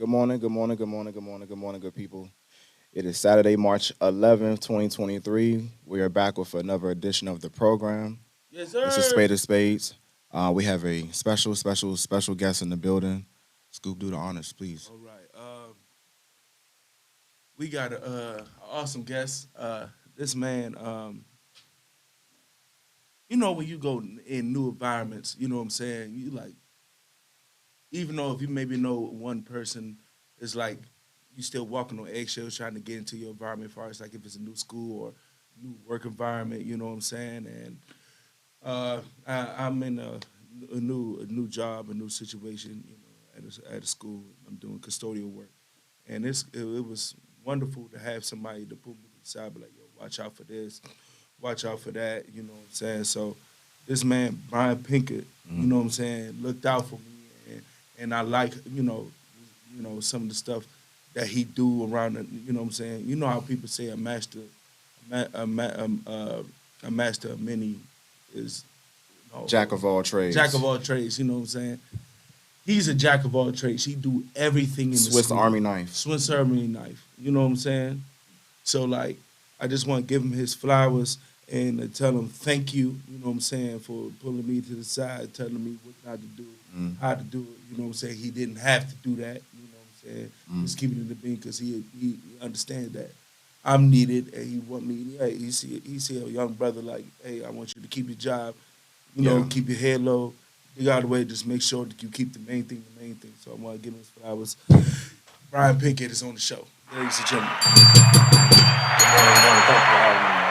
Good morning, good morning, good morning, good morning, good morning, good people. It is Saturday, March 11th, 2023. We are back with another edition of the program. Yes, This is sir. Spade of Spades. We have a special guest in the building. Scoop, do the honors, please. All right. We got a awesome guest. This man, when you go in new environments, you know what I'm saying. You like, even though if you maybe know one person, it's like you still walking on eggshells trying to get into your environment. As far as like if it's a new school or new work environment, you know what I'm saying. And I'm in a new job, a new situation, at a school. I'm doing custodial work, and it was wonderful to have somebody to put me to the side, be like, yo, watch out for this, watch out for that. You know what I'm saying? So this man, Bryan Pinkard, you know what I'm saying, looked out for me, and I like some of the stuff that he do around. You know what I'm saying? You know how people say a master of many is Jack of all jack of trades. all trades. You know what I'm saying? He's a jack of all trades. He do everything in the Swiss school. Army knife. Swiss Army knife. You know what I'm saying? So like, I just want to give him his flowers and tell him thank you. You know what I'm saying, for pulling me to the side, telling me what not to do, Mm, how to do it. You know what I'm saying? He didn't have to do that. You know what I'm saying? mm. Just keeping it in the bean because he understands that I'm needed and he want me. Hey, he see a young brother like, hey, I want you to keep your job. Yeah. Keep your head low. You got to way, just make sure that you keep the main thing the main thing. So I want to give him his flowers. Bryan Pinkett is on the show, ladies and gentlemen. Good morning, good morning. Thank you for having me, man.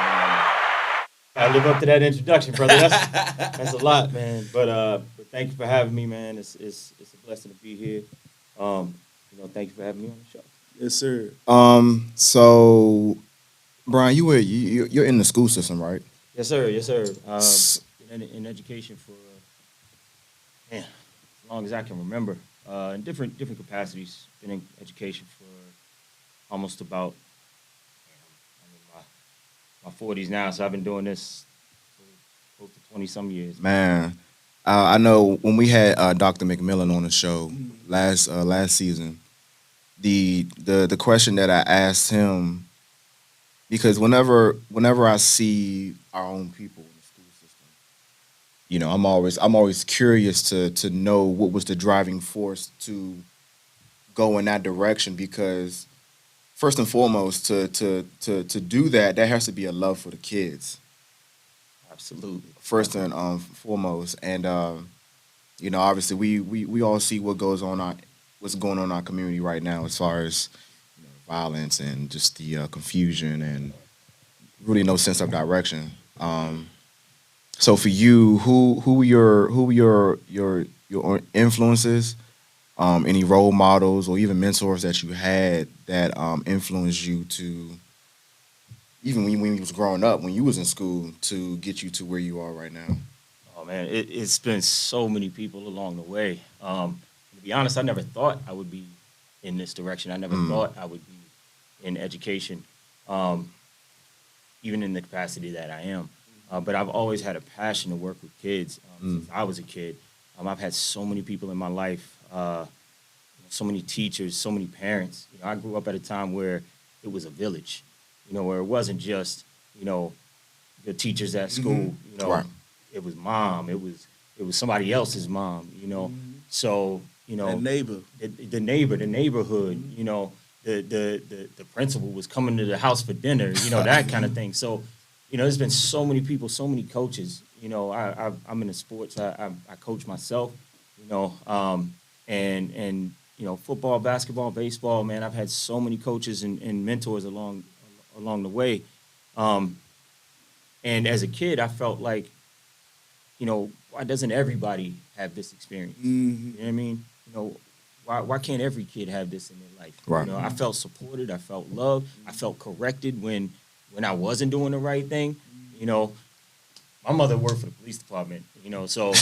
Gotta live up to that introduction, brother. That's a lot, man. But thank you for having me, man. It's a blessing to be here. Thank you for having me on the show. Yes, sir. So Brian, you're in the school system, right? Yes, sir. Yes, sir. S- Been in education for man, as long as I can remember. In different capacities. Been in education for almost about I'm in my 40s now, so I've been doing this for close to 20 some years. Man, I know when we had Dr. McMillan on the show Mm. last season, the question that I asked him, because whenever I see our own people in the school system, I'm always curious to know what was the driving force to go in that direction, because first and foremost, to do that, there has to be a love for the kids Absolutely. first and Absolutely. foremost. And obviously we all see what's going on in our community right now, as far as violence and just the confusion and really no sense of direction. So for you, who your influences, any role models or even mentors that you had that influenced you to, even when you was growing up, when you was in school, to get you to where you are right now? Oh man, it's been so many people along the way. To be honest, I never thought I would be in this direction. I never Mm, thought I would be in education, um, even in the capacity that I am. But I've always had a passion to work with kids mm, since I was a kid. I've had so many people in my life, so many teachers, so many parents. I grew up at a time where it was a village, where it wasn't just, you know, the teachers at Mm-hmm. school. right. It was mom, it was somebody else's mom. Mm-hmm. So That neighbor. the neighbor, the neighborhood, Mm-hmm. the principal was coming to the house for dinner, that kind of thing. So there's been so many people, so many coaches. I'm in the sports. I coach myself. You know, and football, basketball, baseball. Man, I've had so many coaches and mentors along the way. Um, and as a kid, I felt like, why doesn't everybody have this experience? Mm-hmm. You know what I mean? Why can't every kid have this in their life? Right. I felt supported, I felt loved, I felt corrected when I wasn't doing the right thing. You know, my mother worked for the police department, so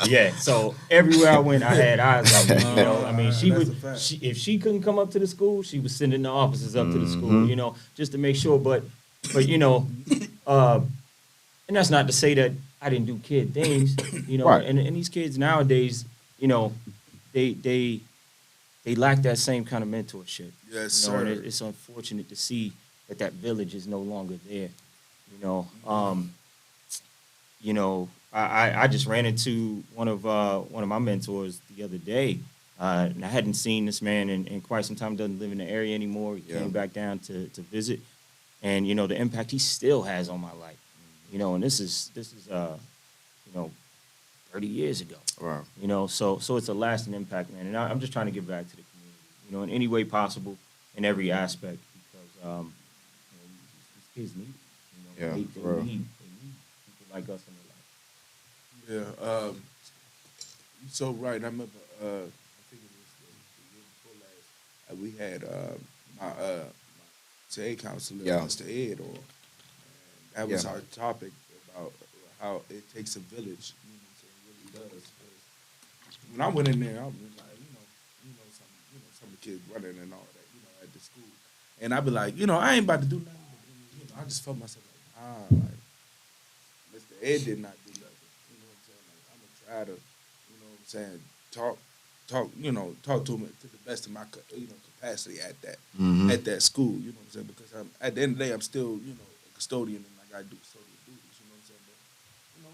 yeah, so everywhere I went, I had eyes on me. I mean, That's a fact. if she couldn't come up to the school, she was sending the officers up to the school, Hmm. just to make sure. But uh, and that's not to say that I didn't do kid things, Right. and these kids nowadays, you know, they they lack that same kind of mentorship. Yes, You know, and sir. it's unfortunate to see that village is no longer there. You know, I just ran into one of my mentors the other day, and I hadn't seen this man in quite some time. Doesn't live in the area anymore. He Yeah. came back down to visit, and you know the impact he still has on my life. You know, and this is 30 years ago. Wow. You know, so it's a lasting impact, man. And I'm just trying to give back to the community, you know, in any way possible, in every aspect, because these kids need it. You know, Yeah, they for real. need people like us in their life. Yeah, you're so right. I remember, I think it was the year before last, we had my TA counselor, Yeah. Mr. Ed, and that was Yeah. our topic about how it takes a village. You know what I'm saying? It really does. 'Cause when I went in there, I was like, some of the kids running and all that, at the school, and I'd be like, I ain't about to do nothing. But, I just felt myself like, Mr. Ed did not do nothing. You know what I'm saying? Like, I'm gonna try to, talk to him to the best of my, capacity at that school. You know what I'm saying? Because at the end of the day, I'm still, a custodian and I gotta do custodial duties. You know what I'm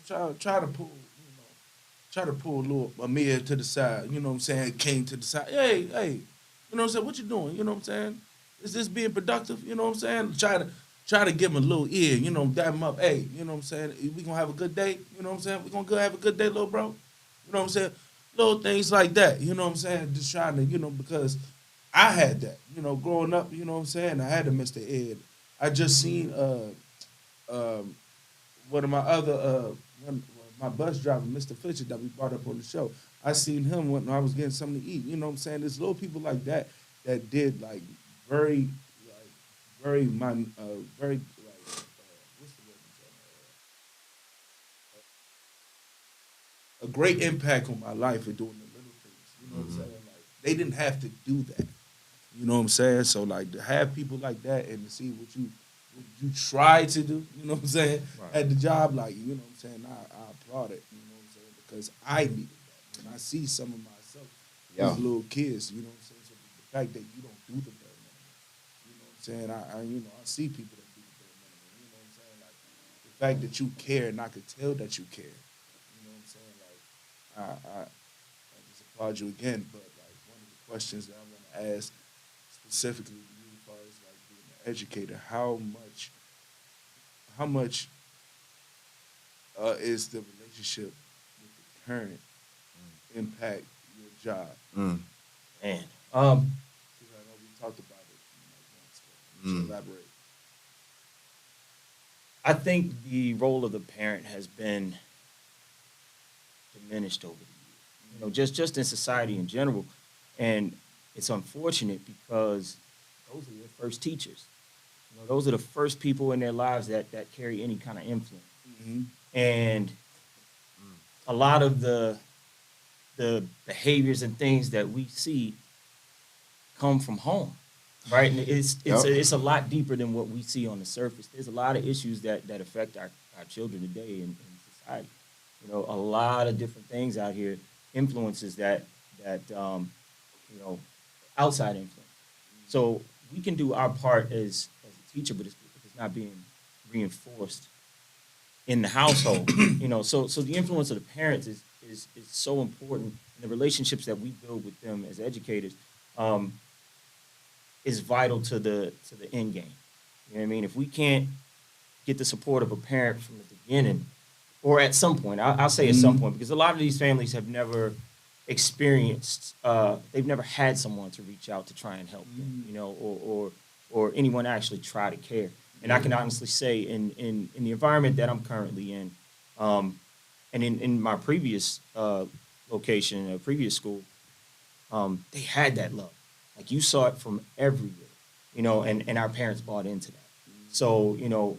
saying? But, try to pull a little Amir to the side. You know what I'm saying? Came to the side. Hey, you know what I'm saying? What you doing? You know what I'm saying? Is this being productive? You know what I'm saying? Try to give him a little ear, dab him up. Hey, you know what I'm saying? We gonna have a good day. You know what I'm saying? We gonna go have a good day, little bro. You know what I'm saying? Little things like that. You know what I'm saying? Just trying to, because I had that. Growing up, you know what I'm saying? I had a Mr. Ed. I just seen one of my other my bus driver, Mr. Fletcher, that we brought up on the show. I seen him when I was getting something to eat. You know what I'm saying? There's little people like that did like very very very what's the word I'm saying? A great impact on my life for doing the little things. You know what I'm saying? Like they didn't have to do that. You know what I'm saying? So like to have people like that and to see what you try to do, you know what I'm saying, Right. at the job, like, you know what I'm saying, I applaud it, you know what I'm saying, because I needed that. And I see some of myself Yeah. as little kids, you know what I'm saying, so the fact that you don't do the bare minimum, you know what I'm saying, I see people that do the bare minimum, you know what I'm saying, like, the fact that you care and I could tell that you care, you know what I'm saying, like, I just applaud you again, but, like, one of the questions that I want to ask specifically to you as far as, like, being an educator, how much is the relationship with the parent impact your job? Mm. Man, Because I know we talked about it once, but you should elaborate. I think the role of the parent has been diminished over the years. You know, just in society in general, and it's unfortunate because those are their first teachers. You know, those are the first people in their lives that carry any kind of influence. Mm-hmm. And a lot of the behaviors and things that we see come from home, right? And it's a lot deeper than what we see on the surface. There's a lot of issues that affect our children today in society. You know, a lot of different things out here, influences that outside influence. So we can do our part as a teacher, but if it's not being reinforced in the household. You know, so the influence of the parents is so important, and the relationships that we build with them as educators is vital to the end game. You know what I mean? If we can't get the support of a parent from the beginning, or at some point, I'll say at some point, because a lot of these families have never experienced, they've never had someone to reach out to try and help them, you know, or anyone actually try to care. And I can honestly say in the environment that I'm currently in, and in my previous location, previous school, they had that love. Like you saw it from everywhere, you know, and our parents bought into that. So, you know,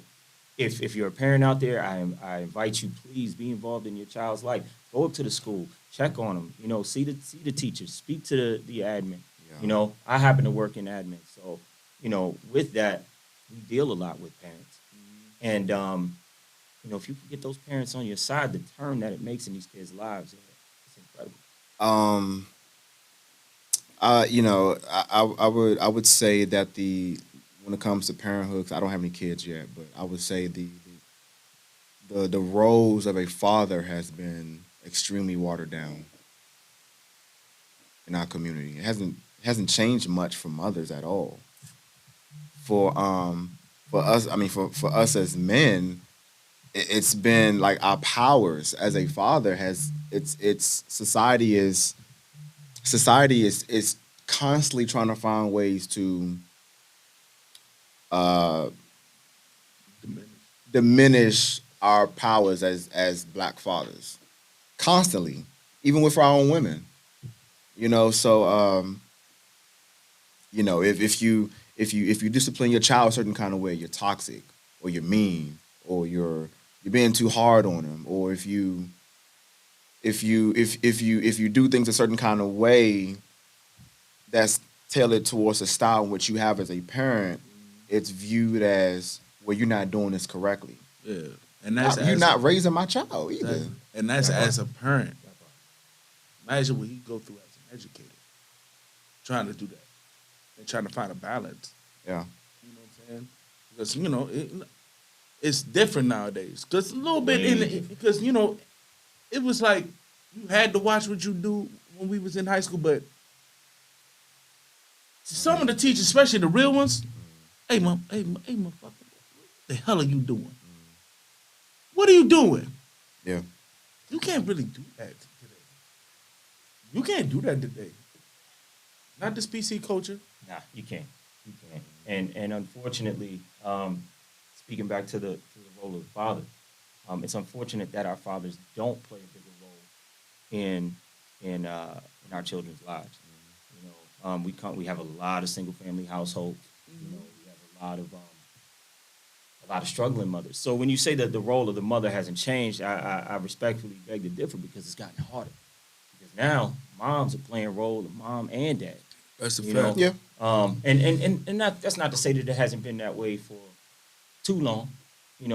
if you're a parent out there, I invite you, please be involved in your child's life. Go up to the school, check on them, you know, see the teachers, speak to the admin. Yeah. You know, I happen to work in admin, so, you know, with that, we deal a lot with parents. And, you know, if you can get those parents on your side, the turn that it makes in these kids' lives, it's incredible. I would say that when it comes to parenthood, 'cause I don't have any kids yet, but I would say the roles of a father has been extremely watered down in our community. It hasn't changed much for mothers at all. For us, I mean, for us as men, it's been like our powers as a father has it's society is constantly trying to find ways to uh, Diminish. diminish our powers as black fathers constantly, even with our own women. So if you discipline your child a certain kind of way, you're toxic or you're mean or you're being too hard on them, or if you do things a certain kind of way that's tailored towards a style in which you have as a parent, it's viewed as, well, you're not doing this correctly. Yeah, and that's You're as not raising my child either. exactly. And that's as a parent. Imagine what he go through as an educator, trying to do that and trying to find a balance. Yeah. You know what I'm saying? Because it's different nowadays. Because a little bit because it was like you had to watch what you do when we was in high school, but some of the teachers, especially the real ones, hey, motherfucker, what the hell are you doing? What are you doing? Yeah. You can't really do that today. You can't do that today. Not this PC culture. Nah, you can't. You can't. And unfortunately, speaking back to the role of the father, it's unfortunate that our fathers don't play a bigger role in our children's lives. We have a lot of single family households. We have a lot of struggling mothers. So when you say that the role of the mother hasn't changed, I respectfully beg to differ, because it's gotten harder. Because now moms are playing a role of mom and dad. That's a You fact. know, Yeah. that's not to say that it hasn't been that way for too long,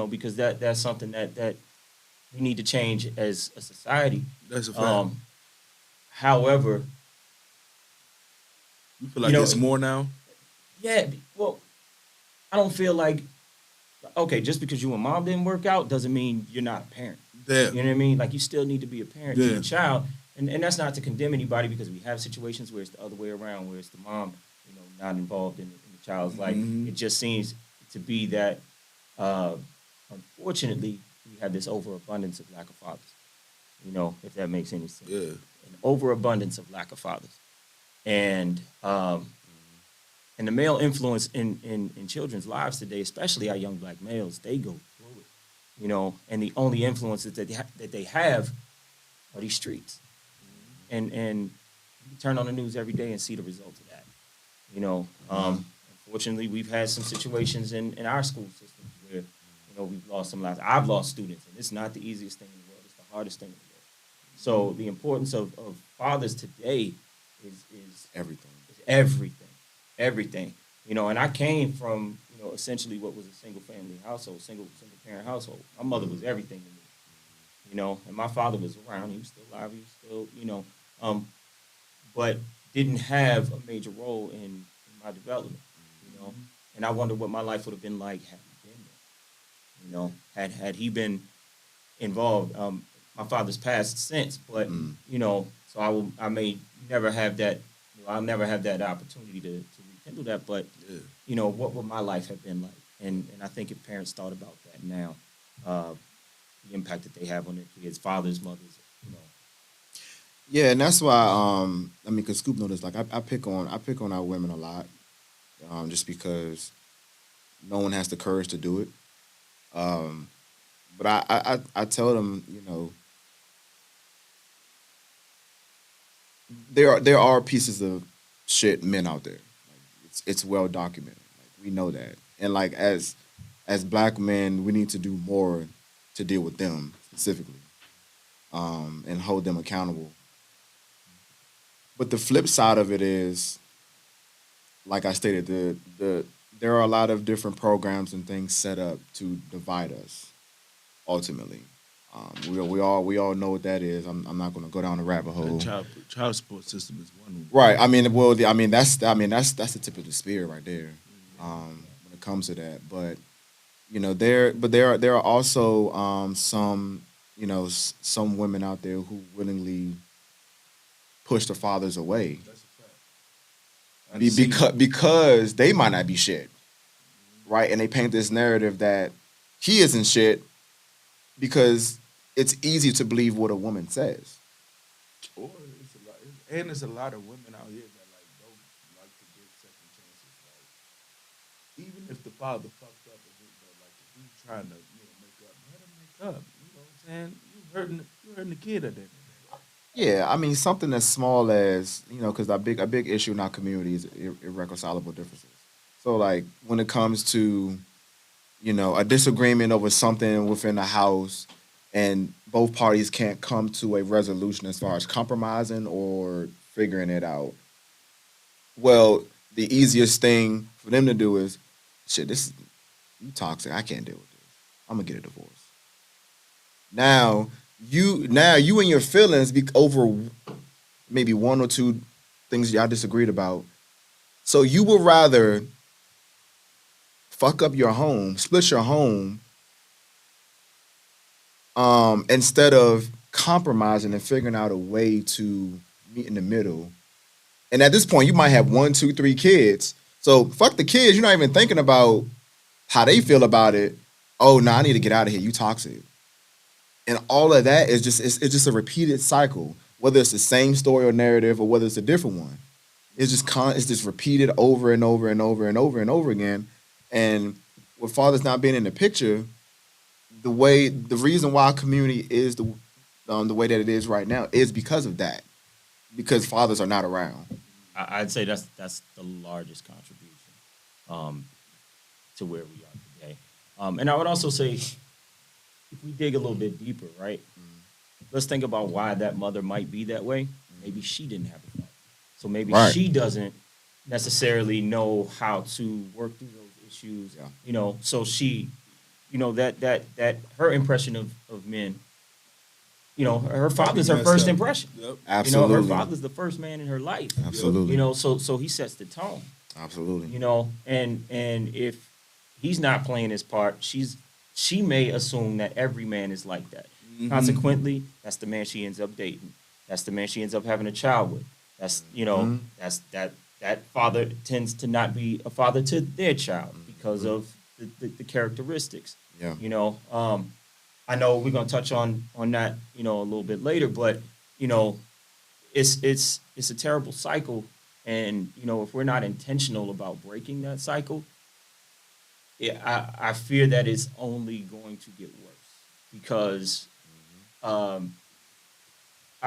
because that's something that we need to change as a society. That's a fact. However, You feel like it's more now? yeah, well, I don't feel like, okay, just because you and mom didn't work out doesn't mean you're not a parent. Yeah. You know what I mean? Like, you still need to be a parent to Yeah. your child. And that's not to condemn anybody, because we have situations where it's the other way around, where it's the mom, not involved in the child's life. Mhm. It just seems to be that, unfortunately, we have this overabundance of lack of fathers, if that makes any sense. Yeah. An overabundance of lack of fathers. And the male influence in children's lives today, especially our young black males, they go through it, and the only influences that they have are these streets. And you turn on the news every day and see the results of that. Unfortunately, we've had some situations in our school systems where, we've lost some lives. I've lost students, and it's not the easiest thing in the world. It's the hardest thing in the world. So the importance of fathers today is Everything. everything. And I came from, essentially what was a single family household, single parent household. My mother was everything to me, and my father was around. He was still alive. He was still, but didn't have a major role in my development, And I wonder what my life would have been like had he been there, had he been involved. My father's passed since, but so I may never have that. I'll never have that opportunity to rekindle that. But what would my life have been like? And I think if parents thought about that now, the impact that they have on their kids, fathers, mothers, Yeah, and that's why I mean, cause Scoop noticed, like, I pick on our women a lot, just because no one has the courage to do it. But I tell them, there are pieces of shit men out there. Like, it's well documented. Like, we know that, and like as black men, we need to do more to deal with them specifically, and hold them accountable. But the flip side of it is, like I stated, there are a lot of different programs and things set up to divide us ultimately. We all know what that is. I'm not going to go down the rabbit hole. Child support system is one. Right. I mean, well, that's the tip of the spear right there. When it comes to that, but there are also some some women out there who willingly push the fathers away That's a fact. because they might not be shit, right? And they paint this narrative that he isn't shit because it's easy to believe what a woman says. Or it's a lot, and there's a lot of women out here that like don't like to give second chances. Like even if the father fucked up, and like if he's trying to make up, let him make up. You know what I'm saying? You hurting the kid at that. Yeah, I mean something as small as because a big issue in our community is irreconcilable differences. So like when it comes to a disagreement over something within the house, and both parties can't come to a resolution as far as compromising or figuring it out. Well, the easiest thing for them to do is, shit, this is you toxic. I can't deal with this. I'm gonna get a divorce. Now you and your feelings over maybe one or two things y'all disagreed about. So you would rather fuck up your home, split your home, instead of compromising and figuring out a way to meet in the middle. And at this point, you might have 1, 2, 3 kids. So fuck the kids. You're not even thinking about how they feel about it. Oh, no, I need to get out of here. You toxic. And all of that is it's just a repeated cycle. Whether it's the same story or narrative or whether it's a different one, it's just repeated over and over and over and over and over again. And with fathers not being in the picture, the reason why our community is the way that it is right now is because of that. Because fathers are not around. I'd say that's the largest contribution to where we are today. And I would also say, if we dig a little bit deeper, right? Let's think about why that mother might be that way. Maybe she didn't have a father, so maybe she doesn't necessarily know how to work through those issues. Yeah. So she, that her impression of men. Her father's her first impression. Yep. Absolutely. Her father's the first man in her life. Absolutely. So he sets the tone. Absolutely. And if he's not playing his part, she may assume that every man is like that. Mm-hmm. Consequently, that's the man she ends up dating. That's the man she ends up having a child with. That's that's that father tends to not be a father to their child because of the characteristics. Yeah. I know we're gonna touch on that, a little bit later, but it's a terrible cycle, and if we're not intentional about breaking that cycle, I fear that it's only going to get worse because our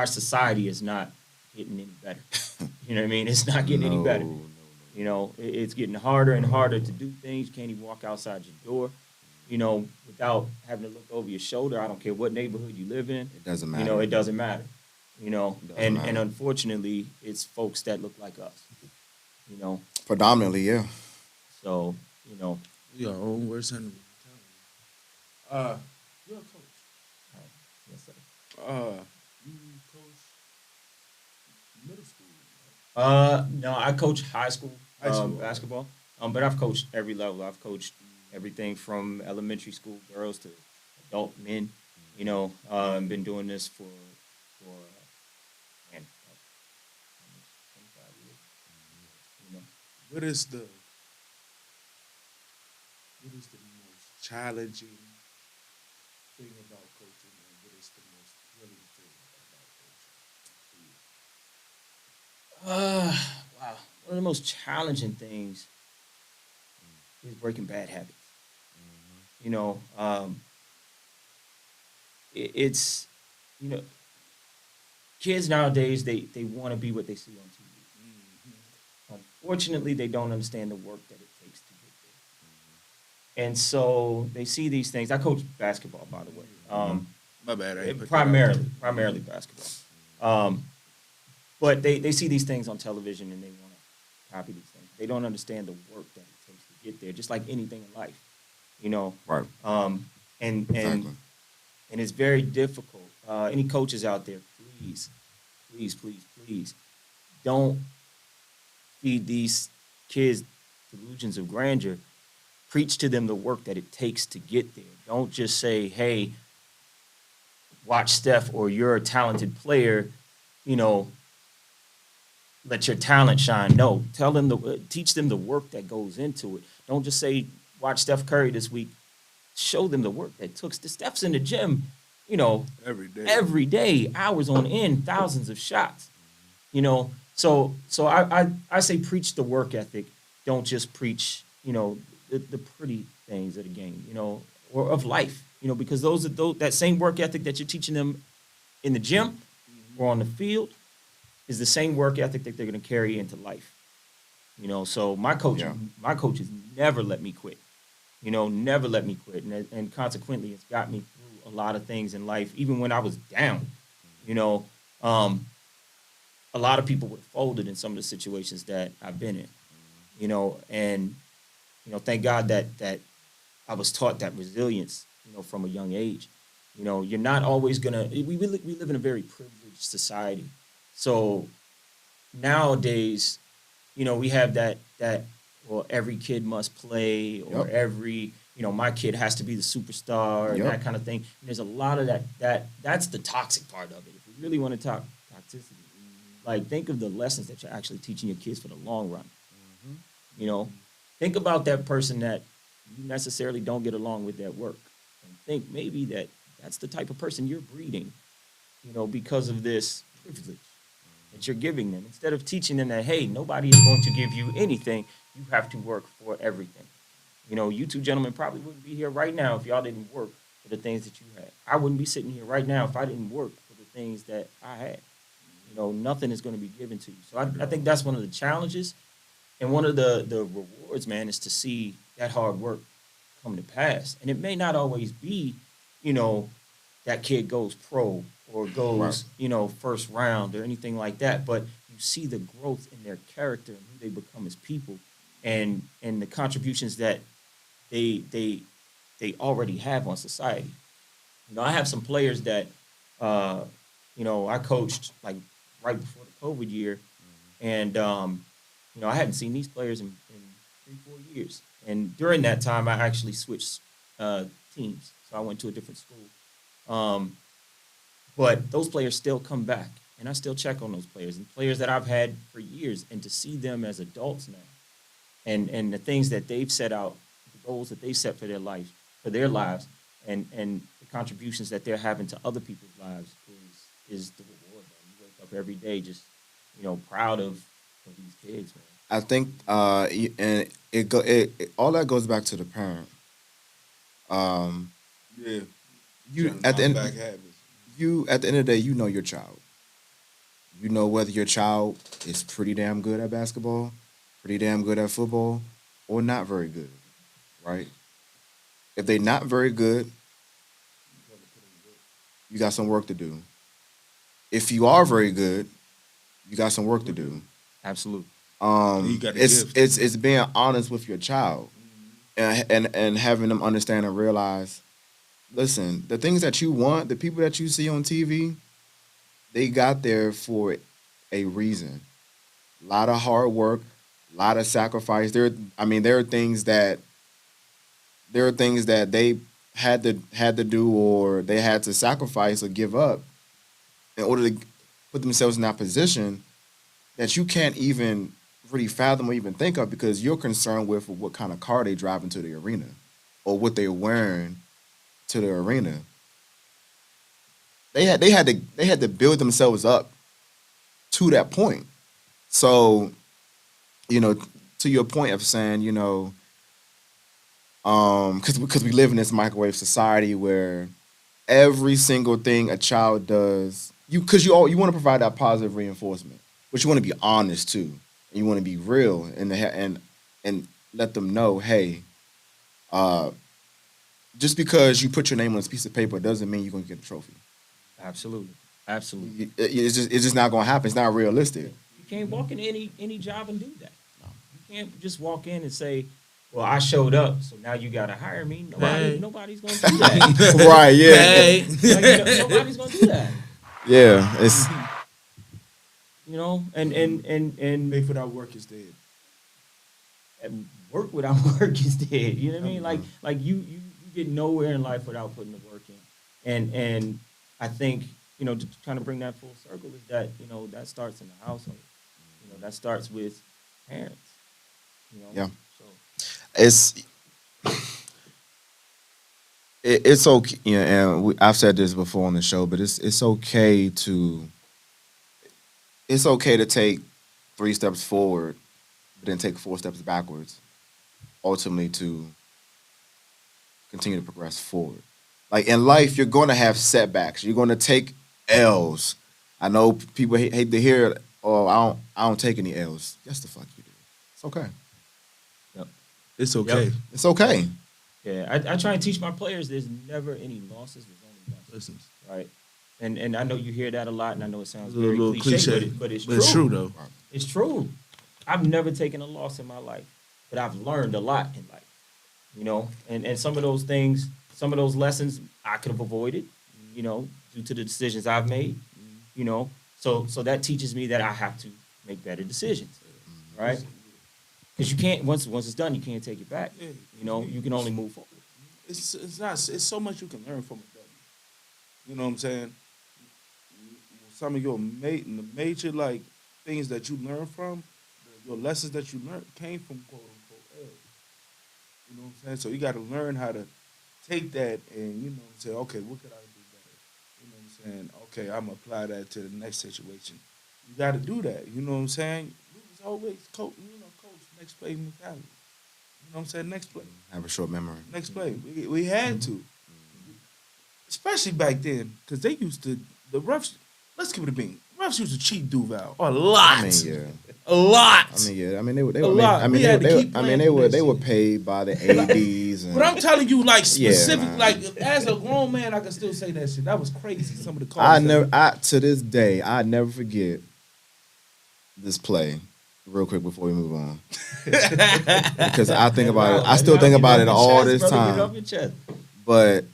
society is not getting any better. You know what I mean? It's not getting any better. It's getting harder and harder to do things. You can't even walk outside your door, without having to look over your shoulder. I don't care what neighborhood you live in. It doesn't matter. It doesn't matter. And matter. unfortunately, it's folks that look like us. Predominantly, yeah. So, We are our own worst enemy. You're a coach. yes, sir. You coach middle school. No, I coach high school, High school. basketball. But I've coached every level. I've coached everything from elementary school girls to adult men. I've been doing this for man, almost 25 years. What is the most challenging thing about coaching, and what is the most thrilling thing about coaching? Wow. One of the most challenging things is breaking bad habits. It's kids nowadays they want to be what they see on TV. Unfortunately, they don't understand the work that it takes to get there. And so they see these things. I coach basketball, by the way. My bad. I ain't put that Primarily basketball. But they see these things on television and they want to copy these things. They don't understand the work that it takes to get there, just like anything in life. Right. And Exactly. and it's very difficult. Any coaches out there, please, please, please, please, don't feed these kids delusions of grandeur. Preach to them the work that it takes to get there. Don't just say, hey, watch Steph, or you're a talented player, you know, let your talent shine. No, tell them teach them the work that goes into it. Don't just say, watch Steph Curry this week. Show them the work that took. The Steph's in the gym, you know, every day, hours on end, thousands of shots, you know. So I say preach the work ethic. Don't just preach, you know, the pretty things of the game, you know, or of life, you know, because that same work ethic that you're teaching them in the gym or on the field is the same work ethic that they're going to carry into life, you know. So my coaches never let me quit, you know, never let me quit, and consequently, it's got me through a lot of things in life, even when I was down, you know. A lot of people would have folded in some of the situations that I've been in, you know, and you know, thank God that I was taught that resilience, you know, from a young age. You know, you're not always gonna. We live in a very privileged society, so nowadays, you know, we have that well, every kid must play, or every, you know, my kid has to be the superstar, and that kind of thing. And there's a lot of that's the toxic part of it. If we really want to talk toxicity, like, think of the lessons that you're actually teaching your kids for the long run. You know, think about that person that you necessarily don't get along with at work, and think maybe that's the type of person you're breeding, you know, because of this privilege that you're giving them. Instead of teaching them that, hey, nobody is going to give you anything, you have to work for everything. You know, you two gentlemen probably wouldn't be here right now if y'all didn't work for the things that you had. I wouldn't be sitting here right now if I didn't work for the things that I had. You know, nothing is going to be given to you. So I think that's one of the challenges. And one of the rewards, man, is to see that hard work come to pass. And it may not always be, you know, that kid goes pro or goes, you know, first round or anything like that. But you see the growth in their character and who they become as people, and the contributions that they already have on society. You know, I have some players that, you know, I coached like right before the COVID year, and you know, I hadn't seen these players in 3-4 years. And during that time, I actually switched teams, so I went to a different school. But those players still come back, and I still check on those players and players that I've had for years, and to see them as adults now, and the things that they've set out, the goals that they set for their life, for their lives, and the contributions that they're having to other people's lives is the reward, man. You wake up every day just, you know, proud of these kids, man. I think, and all that goes back to the parent. Yeah. You Trying to at the knock end, back habits. at the end of the day, you know your child. You know whether your child is pretty damn good at basketball, pretty damn good at football, or not very good, right? If they're not very good, you got some work to do. If you are very good, you got some work to do. Absolutely. You got the It's gift. it's being honest with your child, and having them understand and realize, listen, the things that you want, the people that you see on TV, they got there for a reason. A lot of hard work, a lot of sacrifice. There are things that they had to do, or they had to sacrifice or give up in order to put themselves in that position that you can't even really fathom or even think of, because you're concerned with what kind of car they drive into the arena or what they're wearing to the arena. They had to build themselves up to that point. So, you know, to your point of saying, you know, because we live in this microwave society where every single thing a child does, you want to provide that positive reinforcement, but you want to be honest too, and you want to be real, and let them know, hey, uh, just because you put your name on this piece of paper doesn't mean you're gonna get a trophy. Absolutely. Absolutely. It's just not gonna happen. It's not realistic. You can't walk in any job and do that. You can't just walk in and say, well, I showed up, so now you gotta hire me. Hey. Nobody's gonna do that. Right, yeah. Hey. Nobody's gonna do that. Yeah. It's And Pay for that work is dead. and work without work is dead. You know what I mean? Like you get nowhere in life without putting the work in. And I think, to kind of bring that full circle is that, that starts in the household. That starts with parents. Yeah. So it's it's okay, and I've said this before on the show, but it's okay to take 3 steps forward, but then take 4 steps backwards, ultimately to continue to progress forward. Like in life, you're going to have setbacks. You're going to take L's. I know people hate to hear it. Oh, I don't take any L's. Yes, the fuck you do. It's okay. It's okay. Yep. It's okay. yeah, I try and teach my players there's never any losses, there's only lessons. Listen, Right. And I know you hear that a lot, and I know it sounds it's a little very cliche, but it's but true. it's true though. It's true. I've never taken a loss in my life, but I've learned a lot in life. And some of those things, some of those lessons I could have avoided, due to the decisions I've made. So that teaches me that I have to make better decisions, right? Because you can't once it's done, you can't take it back. Yeah. You can only move forward. It's so much you can learn from a W. You know what I'm saying? Some of your major like things that you learn from, your lessons that you learned came from quote unquote L. You know what I'm saying? So you got to learn how to take that and say, okay, what could I do better? You know what I'm saying? Okay, I'm gonna apply that to the next situation. You got to do that. You know what I'm saying? We was always coach next play mentality. You know what I'm saying? Next play. Have a short memory. Next play. We had to. Especially back then, because they used to, the refs, let's give it a bean. Refs used to cheat Duval a lot. I mean, yeah. A lot. I mean, they were. A lot. We had to keep playing they for were that paid by the ADs. And, But I'm telling you, like, Yeah, specific, man. like, as a grown man, I can still say that shit. That was crazy, some of the calls. To this day, I never forget this play. Real quick before we move on, because I think about it. I still think about it all this time. But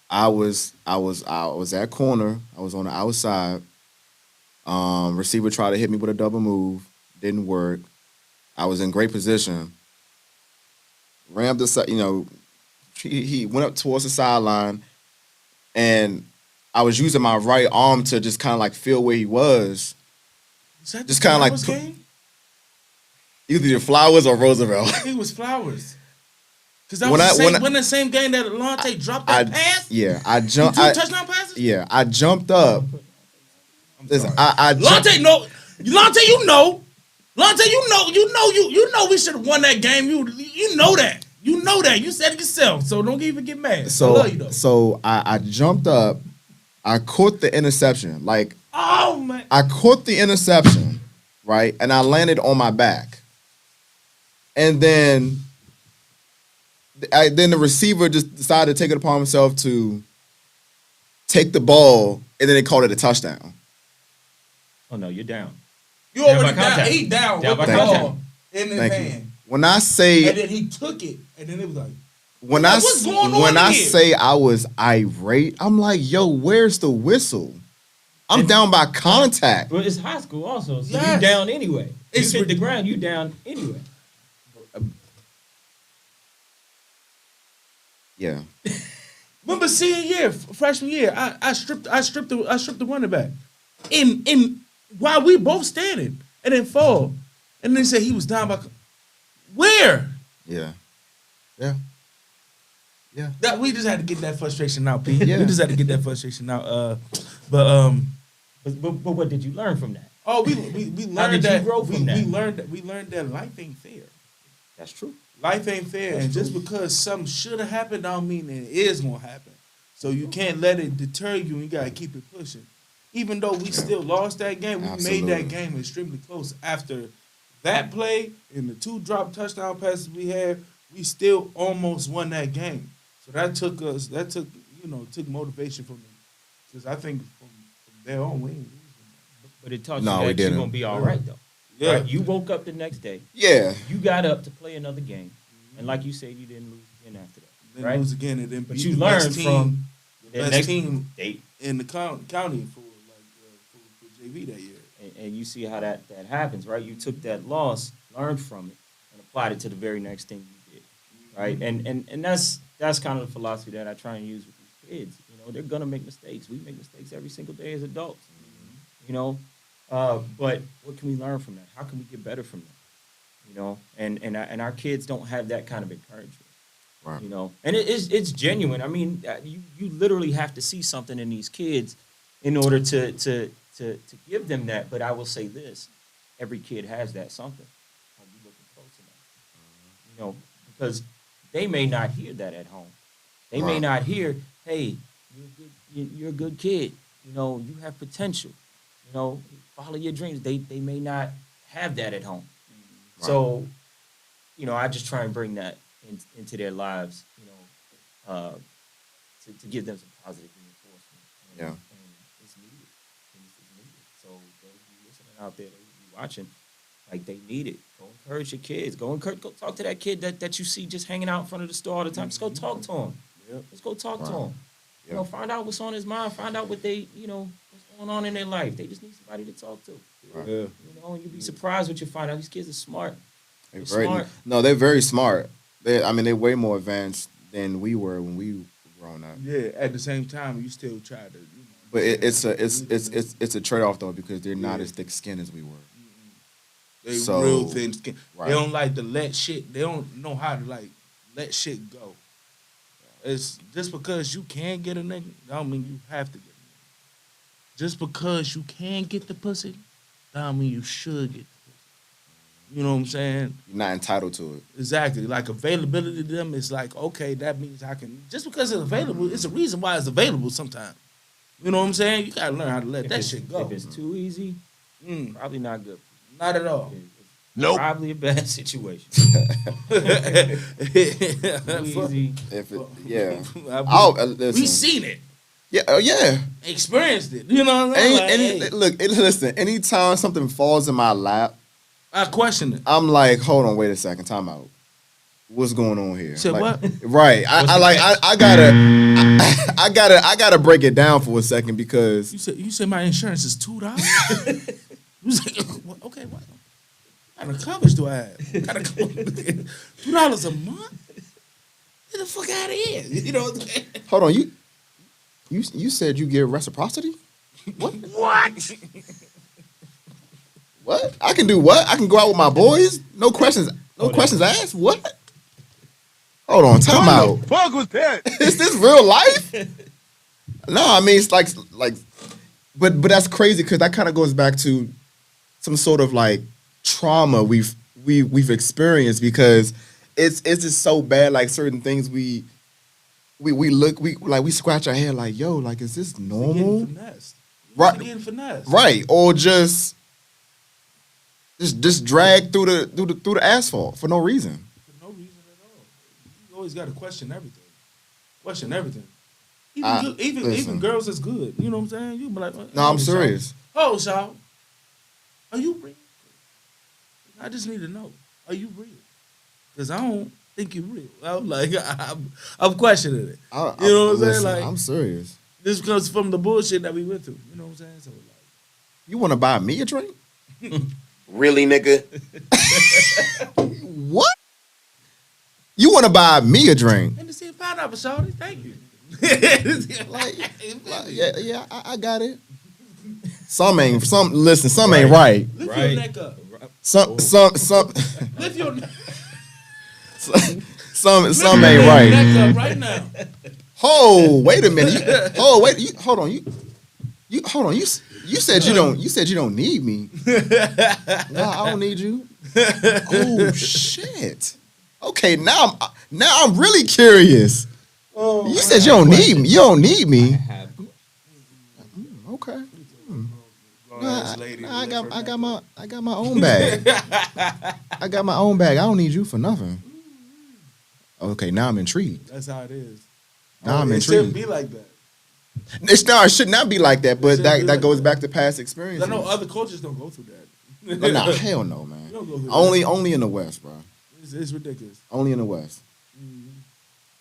I was at corner. I was on the outside. Receiver tried to hit me with a double move. Didn't work. I was in great position. Rammed the side. He went up towards the sideline, and I was using my right arm to just kind of like feel where he was. Just kind of like either Flowers or Roosevelt. I think it was Flowers. Because that When was I- when I- wasn't the same game that Alante dropped that pass? Yeah, I jumped. Two touchdown passes? Yeah, I jumped up. Listen, I jumped. Lante, no. Lante, you know. Lante, you know we should have won that game. You know that. You know that. You said it yourself. So don't even get mad. I love you though. So I jumped up. I caught the interception. Like, Oh man. I caught the interception, right? And I landed on my back. And then the receiver just decided to take it upon himself to take the ball, and then they called it a touchdown. Oh no, you're down. You Down already by down. contact. He down Down with by the contact. ball in his Thank you. hand. When I say And then he took it. And then it was like, when Like, I what's going on when I here? say I was irate, I'm like, yo, where's the whistle? I'm down by contact. But it's high school also, so Yes. you down anyway. It's You hit the ground, you down anyway. Yeah. remember senior year, freshman year, I stripped the running back. In while we both standing and then fall. And they said he was down by where? Yeah. Yeah. Yeah. That we just had to get that frustration out, Pete. Yeah. We just had to get that frustration out. But what did you learn from that? oh, we How learned did you that grow from that? we learned that life ain't fair. That's true. Life ain't fair, That's and just true. because something should have happened, don't mean it is gonna happen. So you can't let it deter you, and you gotta keep it pushing. Even though we still lost that game, we Absolutely. made that game extremely close. After that play and the 2 drop touchdown passes we had, we still almost won that game. So that took motivation from them. Because I think from there on, we ain't losing. But it taught No, you we that you're didn't. gonna be all right though. Yeah. Right? You woke up the next day. Yeah. You got up to play another game. And like you said, you didn't lose again after that, Then right? lose again, and then But beat you the learned best team, from the best next team date, in the county for JV that year. and you see how that happens, right? You took that loss, learned from it, and applied it to the very next thing you did, right? And that's kind of the philosophy that I try and use with these kids. You know, they're gonna make mistakes. We make mistakes every single day as adults. You know, but what can we learn from that? How can we get better from that? You know, and our kids don't have that kind of encouragement. Right. You know, and it's genuine. I mean, you literally have to see something in these kids in order to give them that. But I will say this: every kid has that something. Are you looking close enough? You know, because they may not hear that at home. They may Right. not hear, "Hey, you're a good kid. You know, you have potential. You know, follow your dreams." They may not have that at home. Right. So, you know, I just try and bring that into their lives, you know, to give them some positive reinforcement. Yeah. And it's needed. It's needed. So those of you listening out there, those of you watching, like they need it. Go encourage your kids. Go talk to that kid that you see just hanging out in front of the store all the time. Just go talk to him. Yep. Let's go talk to Right. him. You Yeah. know, find out what's on his mind. Find out what they, you know, what's going on in their life. They just need somebody to talk to. Right. Yeah. You know, and you'll be surprised what you find out. These kids are smart. They're They're very, smart. no, they're very smart. They're way more advanced than we were when we were growing up. Yeah. At the same time, you still try to. But it's a trade off though because they're not as thick skinned as we were. They So- real thin skin. Right. They don't like to let shit. They don't know how to like let shit go. It's just because you can get a nigga, don't mean you have to get a nigga. Just because you can get the pussy, don't mean you should get the pussy. You know what I'm saying? You're not entitled to it. Exactly. Like availability to them is like, okay, that means I can. Just because it's available, it's a reason why it's available sometimes. You know what I'm saying? You gotta learn how to let that shit go. If it's too easy, probably not good. Not at all. It's probably a bad situation. Too easy. If it, yeah. we Listen. seen it, Yeah, yeah. experienced it. You know what I'm saying? Like, hey, Look, listen. Anytime something falls in my lap, I question it. I'm like, hold on, wait a second, time out. What's going on here? Said Like, what? Right. I gotta break it down for a second because You said my insurance is $2. You was like, okay, what kind of coverage do I have? What kind of $2 a month? Get the fuck out of here! You know what I'm saying? hold on, you said you give reciprocity? What? What? I can do what? I can go out with my boys? No questions asked? What? Hold on, time out. Fuck was that? Is this real life? No, I mean it's like but that's crazy because that kind of goes back to some sort of like trauma we've experienced because it's just so bad. Like certain things we scratch our head like, yo, like is this normal? Getting finessed. Right. Getting finessed. Right, or just drag through the asphalt for no reason. For no reason at all. You always got to question everything. Question everything. Even Listen. girls that's good. You know what I'm saying? You be like, No, I'm serious. Oh, Shaw, are you real? I just need to know. Are you real? Because I don't think you're real. I'm like, I'm questioning it. You know what I'm saying? Like, I'm serious. this comes from the bullshit that we went through. You know what I'm saying? So like, You want to buy me a drink? Really, nigga? What? You want to buy me a drink? and to see pineapple, Shawty. Thank you. Yeah, I got it. Some ain't right. Lift Right. your neck up. Some Lift your neck some Lift ain't your right. neck up right now. Oh, wait a minute. Hold on. You said you don't need me. No, I don't need you. Oh shit. Okay, now I'm really curious. Oh, You said you don't need me. You don't need me. Have Okay. grown-ass lady I lift her got neck my own bag. I got my own bag. I don't need you for nothing. Okay, now I'm intrigued. That's how it is. Now I'm It shouldn't intrigued. be like that. It should not be like that, but It shouldn't be that like goes that. back to past 'Cause experiences. I know other cultures don't go through that. But nah, hell no, man. You don't go through Only in the West, bro. that. It's ridiculous. Only in the West. Mm-hmm.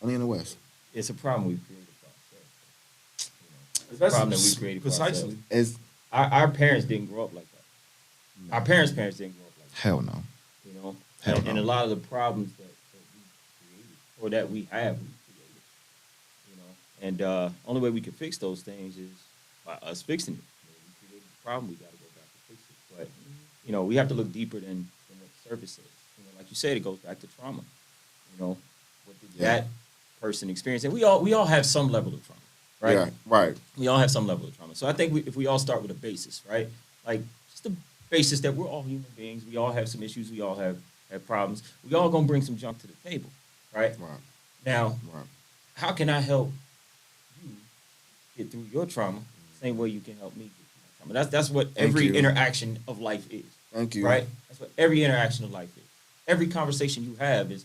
Only in the West. It's a problem we've created for ourselves. You know, it's a That's problem that we created for precisely. ourselves. It's Our parents didn't grow up like that. Our parents' parents didn't grow up like that. hell no. You know, Hell and no. a lot of the problems that we created or that we have, we created. You know, and only way we can fix those things is by us fixing it. You know, we created the problem, we got to go back and fix it. But you know, we have to look deeper than what the surface is. You know, like you said, it goes back to trauma. You know, what did that person experience? And we all have some level of trauma, right? Yeah, right. We all have some level of trauma. So I think if we all start with a basis, right? Like just the basis that we're all human beings. We all have some issues. We all have problems. We all gonna bring some junk to the table, right? Right. Now, Right. how can I help you get through your trauma? Same way you can help me get through my trauma. That's what every you. interaction of life is. Thank you. Right? That's what every interaction of life is. Every conversation you have is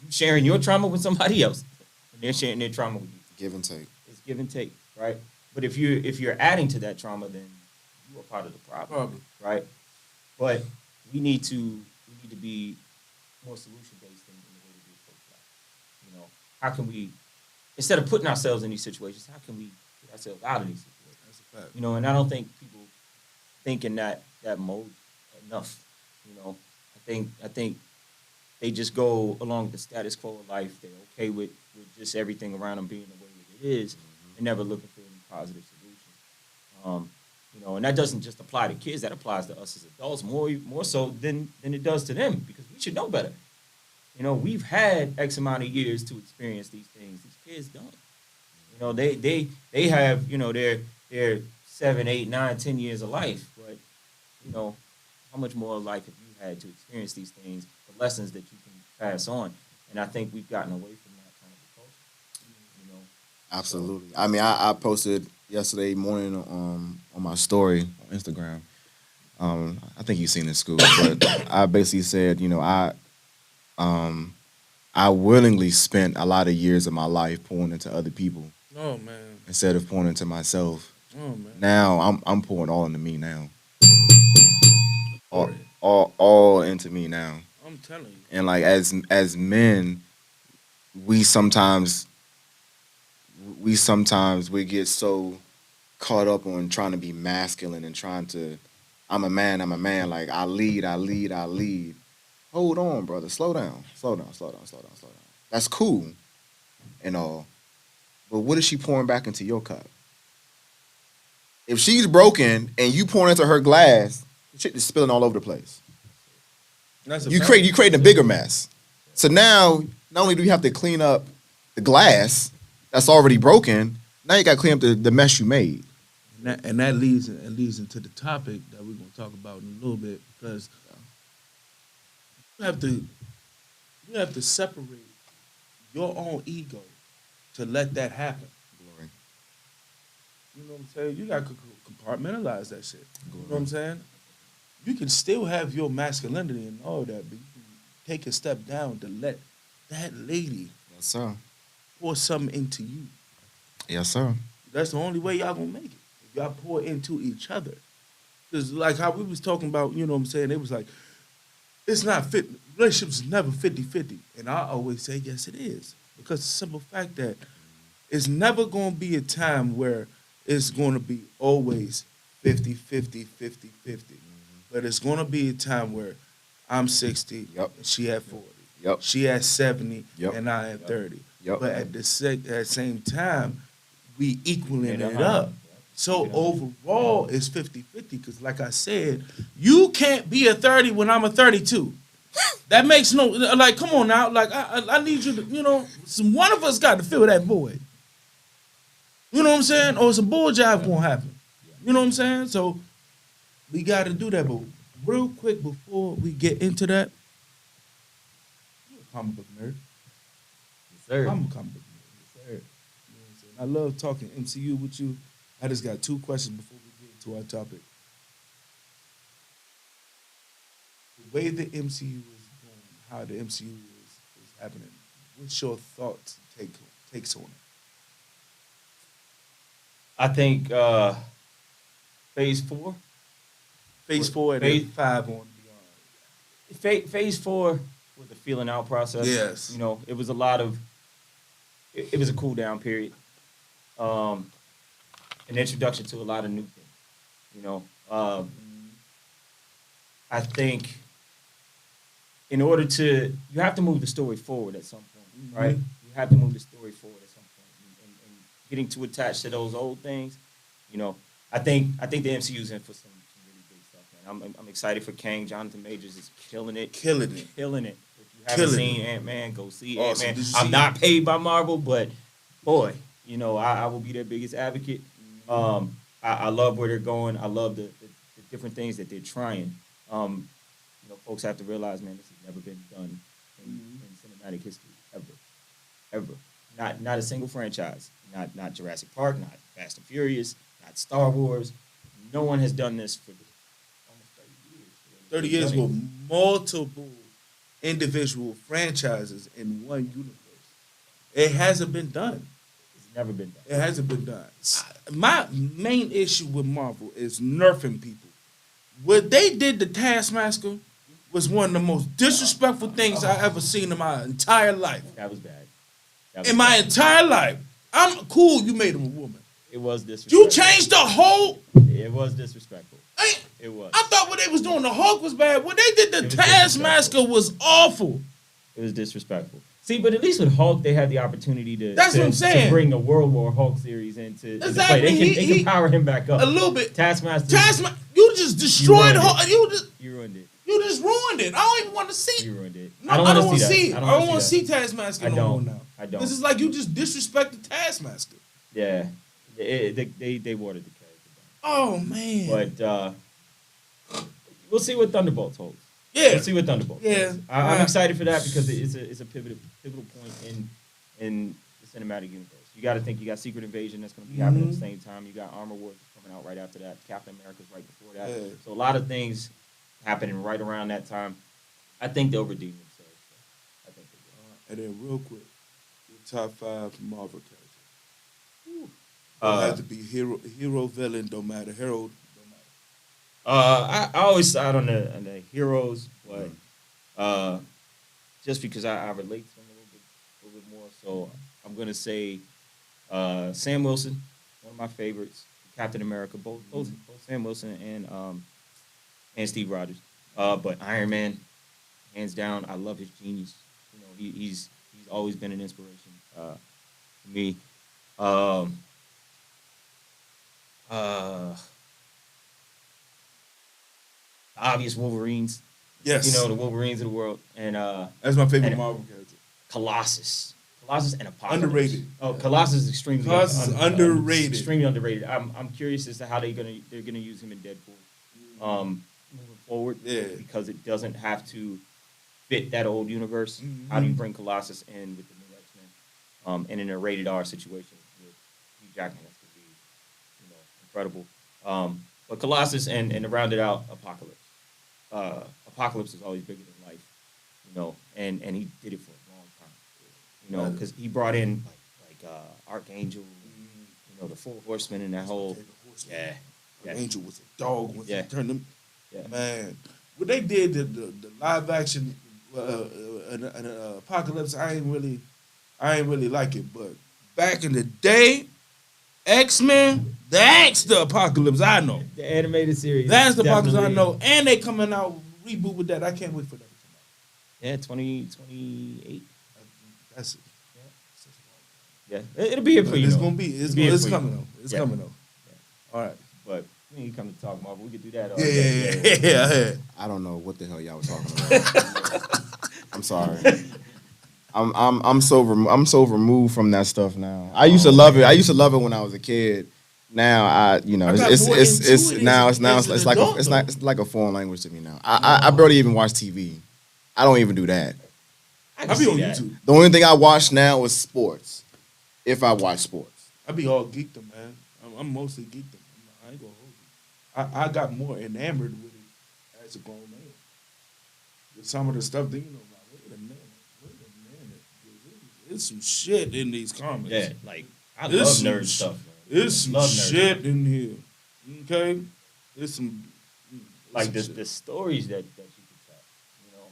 you sharing your trauma with somebody else, and they're sharing their trauma with you. Give and take. It's give and take, right? But if you're adding to that trauma, then you are part of the problem, right? But we need to be more solution based in the way that we approach life. You know, how can we, instead of putting ourselves in these situations, how can we get ourselves out of these situations? That's a fact. You know, and I don't think people think in that mode enough. You know, I think they just go along with the status quo of life. They're okay with just everything around them being the way that it is, and never looking for any positive solutions. You know, and that doesn't just apply to kids. That applies to us as adults more so than it does to them, because we should know better. You know, we've had X amount of years to experience these things. These kids don't. You know, they have, you know, their 7, 8, 9, 10 years of life, but you know, how much more life have you had to experience these things, the lessons that you can pass on? And I think we've gotten away from that kind of a culture. You know, Absolutely. I mean, I posted yesterday morning on my story on Instagram. I think you've seen it, School, but I basically said, you know, I willingly spent a lot of years of my life pouring into other people Oh man. instead of pouring into myself. Oh man. Now I'm pouring all into me now. All, Boy, all into me now. I'm telling you. And like as men, we sometimes we get so caught up on trying to be masculine and trying to I'm a man, like I lead. Hold on, brother. Slow down. That's cool and all. But what is she pouring back into your cup? If she's broken and you pouring into her glass, shit is spilling all over the place. That's a You fact. creating a bigger mess. So now, not only do you have to clean up the glass that's already broken, now you got to clean up the mess you made. And that leads into the topic that we're gonna talk about in a little bit, because you have to separate your own ego to let that happen. Glory. You know what I'm saying? You got to compartmentalize that shit. You Glory. know what I'm saying? You can still have your masculinity and all that, but you can take a step down to let that lady Yes, sir. pour something into you. Yes, sir. That's the only way y'all gonna make it. If y'all pour into each other. Because like how we was talking about, you know what I'm saying? It was like, it's not fit. Relationships is never 50-50. And I always say, yes, it is. Because the simple fact that it's never going to be a time where it's going to be always 50-50, 50-50. But it's going to be a time where I'm 60, Yep. and she at 40. Yep. She at 70, Yep. and I at 30. Yep. But at the same time, we equaling Yeah, it uh-huh. up. So overall, it's 50-50, because like I said, you can't be a 30 when I'm a 32. That makes no, like, come on now. Like, I need you to, you know, one of us got to fill that void. You know what I'm saying? Or some bull jive won't happen. You know what I'm saying? So we got to do that. But real quick, before we get into that, you're a comic book nerd. yes, sir. I'm a comic book nerd. Yes, sir. You know what I'm saying? I love talking MCU with you. I just got 2 questions before we get into our topic. The way the MCU is going, how the MCU is happening, what's your thoughts, takes on it? I think phase 4. Phase 4 and Phase- then 5 on beyond. Phase 4 was a feeling out process. Yes. You know, it was a lot of. It was a cool down period. An introduction to a lot of new things. You know, I think in order to, you have to move the story forward at some point, right? You have to move the story forward at some point, and getting too attached to those old things. You know, I think the MCU's in for some really big stuff, man. I'm excited for Kang. Jonathan Majors is killing it. Killing it. Killing it. If you haven't Killing seen it. Ant-Man, go see Awesome. Ant-Man. Did you I'm see not it? paid by Marvel, but boy, you know, I will be their biggest advocate. I love where they're going. I love the different things that they're trying. You know, folks have to realize, man, this has never been done in cinematic history, ever. Not a single franchise. Not Jurassic Park, not Fast and Furious, not Star Wars. No one has done this for almost 30 years with multiple individual franchises in one universe. It hasn't been done. It's never been done. It hasn't been done. My main issue with Marvel is nerfing people. What they did to Taskmaster was one of the most disrespectful things I ever seen in my entire life. That was bad. In my entire life. I'm cool you made him a woman. It was disrespectful. You changed the whole... It was disrespectful. It was. I thought what they was doing, the Hulk was bad. What they did to was Taskmaster was awful. It was disrespectful. See, but at least with Hulk, they had the opportunity to, That's what I'm saying. to bring the World War Hulk series into play. Exactly. They can power him back up. A little bit. Taskmaster, You just destroyed ruined Hulk. it. You ruined it. You just ruined it. I don't even want to see it. You ruined it. No, I don't want to see it. that. I don't want to see Taskmaster no more now. I don't. This is like you just disrespected Taskmaster. Yeah. They watered the character down. Oh, man. But we'll see what Thunderbolts holds. Yeah. We'll see what Thunderbolts Yeah. holds. I'm excited for that because it's a pivotal point in the cinematic universe. You got to think you got Secret Invasion that's going to be happening at the same time. You got Armor Wars coming out right after that. Captain America's right before that. Yeah. So a lot of things happening right around that time. I think they'll redeem themselves. I think they will. And then real quick, your top 5 Marvel characters. It Uh, has to be hero, villain, don't matter. Hero, don't matter. I always side on the heroes, but just because I relate to them a little bit more, so I'm gonna say Sam Wilson, one of my favorites, Captain America, both Sam Wilson and Steve Rogers. But Iron Man, hands down, I love his genius. You know, he's always been an inspiration to me. Obvious Wolverines. Yes. You know, the Wolverines of the world. And That's my favorite and- Marvel character. Colossus and Apocalypse. Underrated. Oh, Colossus is extremely Colossus is underrated. Extremely underrated. I'm curious as to how they're gonna use him in Deadpool. Moving forward. Yeah. Because it doesn't have to fit that old universe. How do you bring Colossus in with the new X-Men? And in a rated R situation with Hugh Jackman, that's gonna be, you know, incredible. But Colossus and to round it out, Apocalypse. Apocalypse is always bigger than life, you know, and he did it for a long time, you know, because he brought in like Archangel, you know, the 4 Horsemen and that whole, yeah. Angel was a dog once he turned them. Yeah. Man, what they did the live action Apocalypse, I ain't really like it. But back in the day, X-Men, that's the Apocalypse I know. The animated series. That's the Apocalypse I definitely- know, and they coming out reboot with that. I can't wait for that to come out. Yeah, 2028. That's it. Yeah, it'll be here for you. It's though. gonna be. It's It'll here for you. coming though. It's Yeah. coming though. All right. But when you come to talk Marvel, we could do that. Yeah. I don't know what the hell y'all was talking about. I'm sorry. I'm so removed from that stuff now. I used to love it. I used to love it when I was a kid. Now it's like a foreign language to me now. I barely even watch TV. I don't even do that. I I be on YouTube. The only thing I watch now is sports. If I watch sports. I be all geeked up, man. I'm mostly geeked up. I ain't gonna hold you. I got more enamored with it as a grown man. With some of the stuff that wait a minute. There's some shit in these comics. Yeah, like I There's love some nerd stuff. Man. There's some Love nerd shit stuff. in here. Okay? There's some Like some the shit. the stories that you could tell, you know,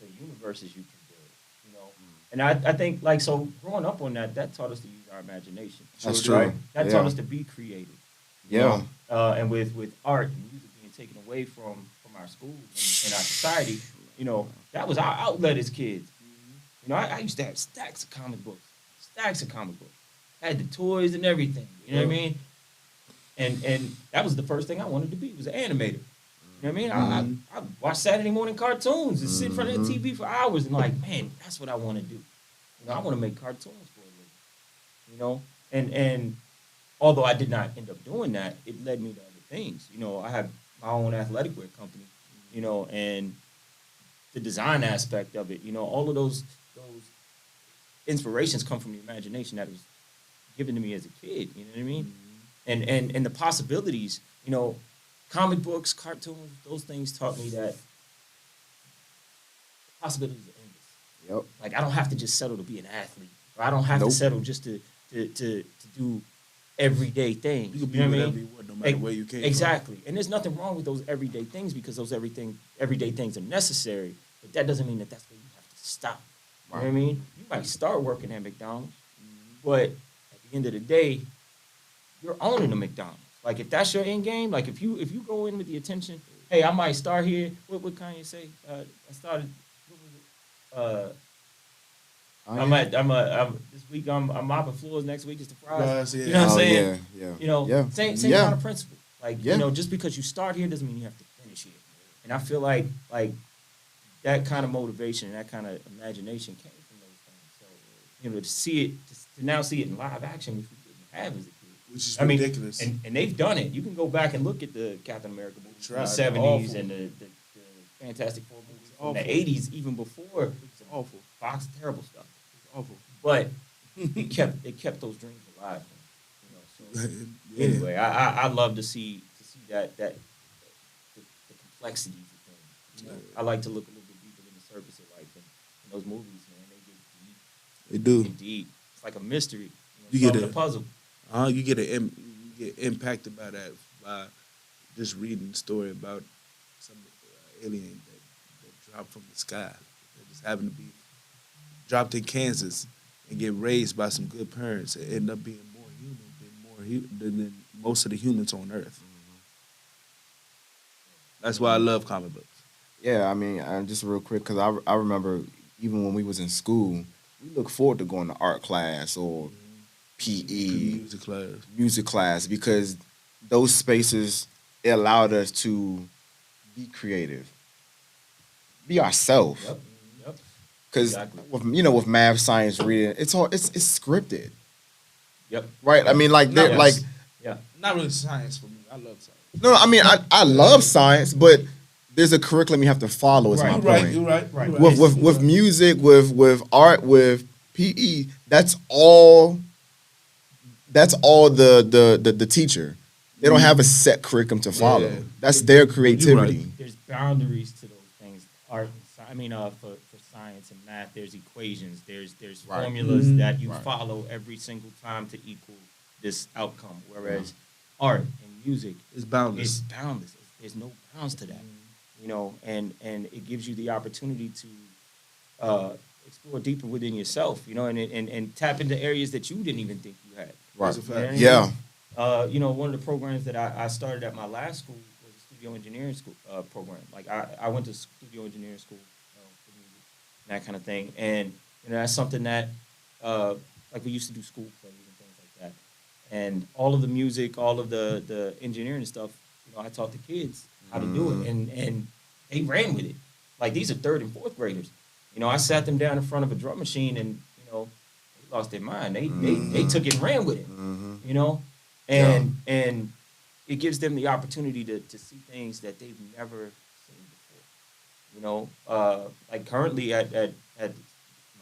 the universes you can build, you know. And I think like so growing up on that taught us to use our imagination. That's Right? true. That Yeah. taught us to be creative. You Yeah. know? And with art and music being taken away from our schools and our society, you know, that was our outlet as kids. You know, I used to have stacks of comic books. I had the toys and everything. You know what I mean? And that was the first thing I wanted to be, was an animator. You know what I mean? I watch Saturday morning cartoons and sit in front of the TV for hours and like, man, that's what I want to do. You know, I want to make cartoons for a living. You know? And although I did not end up doing that, it led me to other things. You know, I have my own athletic wear company, you know, and the design aspect of it, you know, all of those inspirations come from the imagination that was given to me as a kid, you know what I mean? And the possibilities, you know, comic books, cartoons, those things taught me that possibilities are endless. Yep. Like I don't have to just settle to be an athlete. Or I don't have to settle just to do everyday things. You can be know what I whatever mean? you want, no matter where you came from. Exactly. And there's nothing wrong with those everyday things because those everyday things are necessary. But that doesn't mean that that's where you have to stop. You know what I mean? You might start working at McDonald's, but at the end of the day, you're owning a McDonald's. Like if that's your end game, like if you go in with the intention, hey, I might start here. What would Kanye say? I started. What was it? I'm this week. I'm mopping floors. Next week is the fries. Yeah. You know what I'm saying? Yeah, yeah. You know, Yeah. same Yeah. kind of principle. Like Yeah. you know, just because you start here doesn't mean you have to finish here. And I feel like that kind of motivation and that kind of imagination came from those things. So you know, to now see it in live action, which we didn't have as a kid. Which is I mean, ridiculous. and they've done it. You can go back and look at the Captain America movies from the Tried. 70s Awful. and the Fantastic Four movies from Awful. the 80s, even before It's awful. Fox, terrible stuff. It's awful. But it kept those dreams alive. You know, so Yeah. anyway, I love to see that the complexities of things. You know, I like to look a little bit deeper than the surface of life, and those movies, man, they get They do. deep. It's like a mystery. You You get know, a- a puzzle. You get impacted by that by just reading the story about some alien that dropped from the sky. That just happened to be dropped in Kansas and get raised by some good parents and end up being more human than most of the humans on Earth. That's why I love comic books. Yeah, I mean, just real quick, because I remember even when we was in school, we look forward to going to art class or PE, Music class. because those spaces, it allowed us to be creative, be ourselves. Yep. Because Exactly. with math, science, reading, it's scripted, Yep. right? I mean, like No, they're like Yeah. Not really science for me. I love science. no, I mean I love science, but there's a curriculum you have to follow. Is my Right, point. You're right. Right. With music, with art, with PE, that's all the teacher. They don't have a set curriculum to follow. Yeah. That's their creativity. You're There's boundaries to those things. Art, for science and math, there's equations. There's Right. formulas that you Right. follow every single time to equal this outcome. Whereas art and music It's boundless. is boundless. There's no bounds to that. You know, and it gives you the opportunity to explore deeper within yourself. You know, and tap into areas that you didn't even think you had. That's a fact. Yeah. You know, one of the programs that I started at my last school was a studio engineering school program. Like I went to studio engineering school, for music, and that kind of thing. And you know, that's something that like we used to do school plays and things like that. And all of the music, all of the engineering and stuff, you know, I taught the kids how to do it, and they ran with it. Like these are 3rd and 4th graders. You know, I sat them down in front of a drum machine, and you know, they lost their mind. They took it and ran with it. You know. And it gives them the opportunity to see things that they've never seen before. You know, like currently at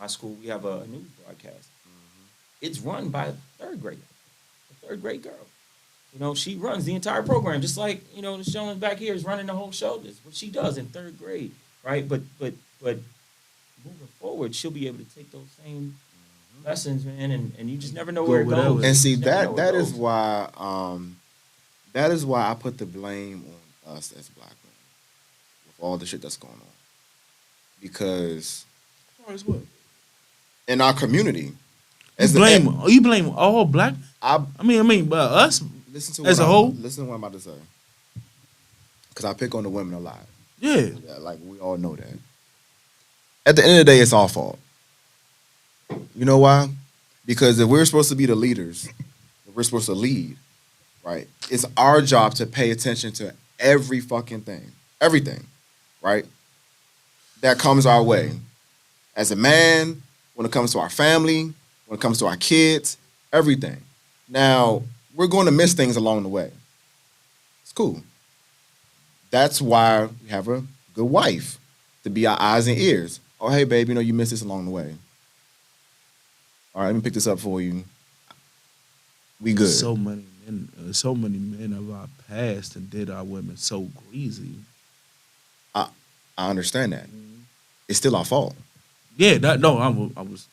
my school, we have a news broadcast. It's run by a 3rd grader, a 3rd grade girl. You know, she runs the entire program, just like, you know, the gentleman back here is running the whole show. That's what she does in 3rd grade, right? But moving forward, she'll be able to take those same lessons, man, and you just never know where it whatever. goes. And see You never know where that it is goes. why I put the blame on us as black men with all the shit that's going on. because As far as what? in our community, You as blame all black. I I mean, but us listen to as what a whole. listen to what I'm about to say, because I pick on the women a lot. Yeah, Yeah, like we all know that. At the end of the day, it's our fault. You know why? Because if we're supposed to be the leaders, if we're supposed to lead, right? It's our job to pay attention to every fucking thing, everything, right? That comes our way. As a man, when it comes to our family, when it comes to our kids, everything. Now, we're going to miss things along the way. It's cool. That's why we have a good wife to be our eyes and ears. Oh, hey, babe, you missed this along the way. All right, let me pick this up for you. We good. so many men of our past and did our women so greasy. I understand that. It's still our fault. Yeah, I was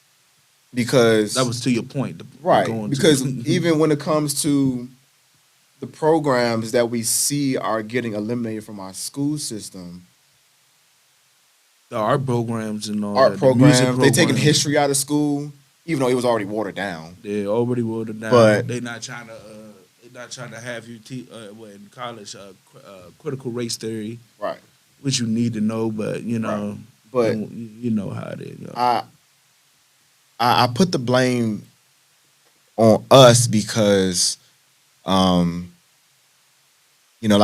Because that was to your point. right. Because even when it comes to the programs that we see are getting eliminated from our school system, the art programs and all art that, the music programs, they taking programs, history out of school, even though it was already watered down. they already wrote it down. But- they're not trying to have you in college critical race theory, Right. which you need to know, but Right. But you know how it is. I put the blame on us because, like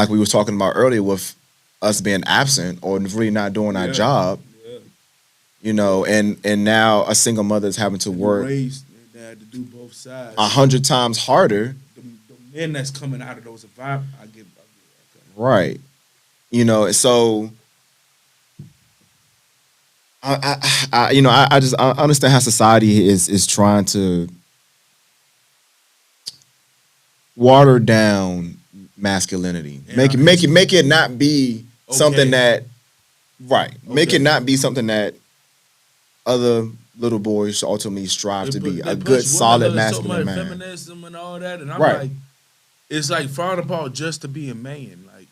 we were talking about earlier with us being absent or really not doing our job, Yeah. and now a single mother is having to work Raised, they had to do both sides. 100 times harder. The men that's coming out of those environments, I give okay. Right. So I understand how society is trying to water down masculinity. Yeah, Make it not be something that right. Make Okay. it not be something that other little boys should ultimately strive to be a good, solid, masculine so much man. feminism and all that, and I'm Right. like, it's like frowned upon just to be a man. Like,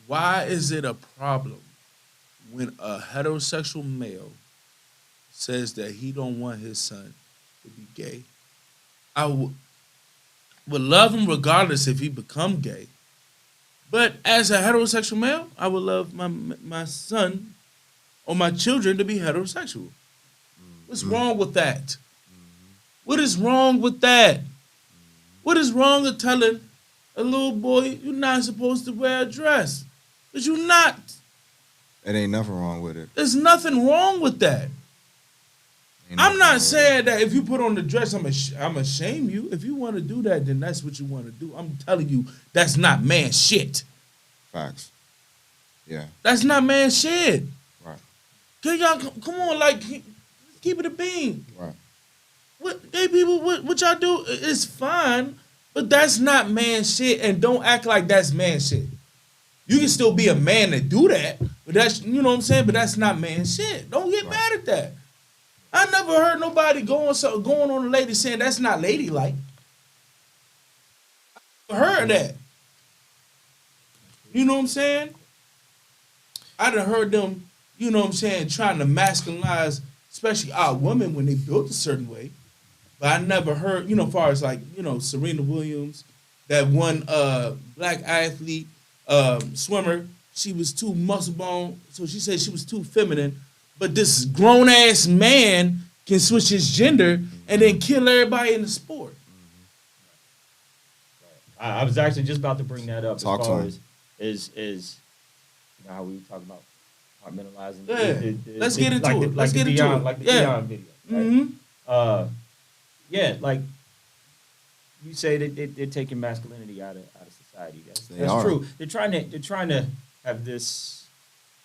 why is it a problem when a heterosexual male says that he don't want his son to be gay? I would love him regardless if he become gay. But as a heterosexual male, I would love my son or my children to be heterosexual. What's wrong with that? What is wrong with that? What is wrong with telling a little boy you're not supposed to wear a dress? Because you're not. It ain't nothing wrong with it. There's nothing wrong with that. Ain't I'm nothing wrong not with saying that if you put on the dress, I'm ashamed you. If you want to do that, then that's what you want to do. I'm telling you, that's not man shit. it. Facts. Yeah. That's not man shit. Right. Can y'all come on, like keep it a bean. Right. What gay people? What y'all do is fine, but that's not man shit. And don't act like that's man shit. You can still be a man and do that, but that's what I'm saying. But that's not man shit. Don't get mad at that. I never heard nobody going on a lady saying that's not ladylike. I never heard that. You know what I'm saying? I done heard them, trying to masculinize, especially our women when they built a certain way. But I never heard, as far as like, Serena Williams, that one black athlete, swimmer, she was too muscle bone, so she said she was too feminine. But this grown ass man can switch his gender and then kill everybody in the sport. I was actually just about to bring that up Talk as to far him. as how we talk about compartmentalizing. Yeah. Let's get into it. Like the Deion video. Right? Mm-hmm. Like you say that they're taking masculinity out of society. They That's are. true. They're trying to have this.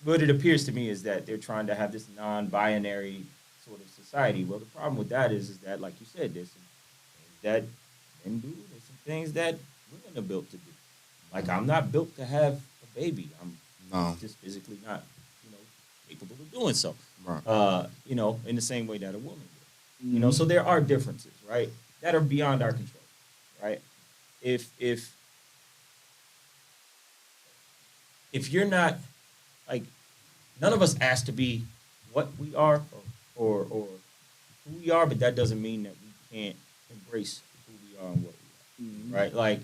What it appears to me is that they're trying to have this non-binary sort of society. Well, the problem with that is that, like you said, there's some things that men do. There's some things that women are built to do. Like, I'm not built to have a baby. I'm just physically not, capable of doing so. Right. In the same way that a woman would. So there are differences, right, that are beyond our control, right? If you're not, like, none of us asked to be what we are or who we are, but that doesn't mean that we can't embrace who we are and what we are, right? Like,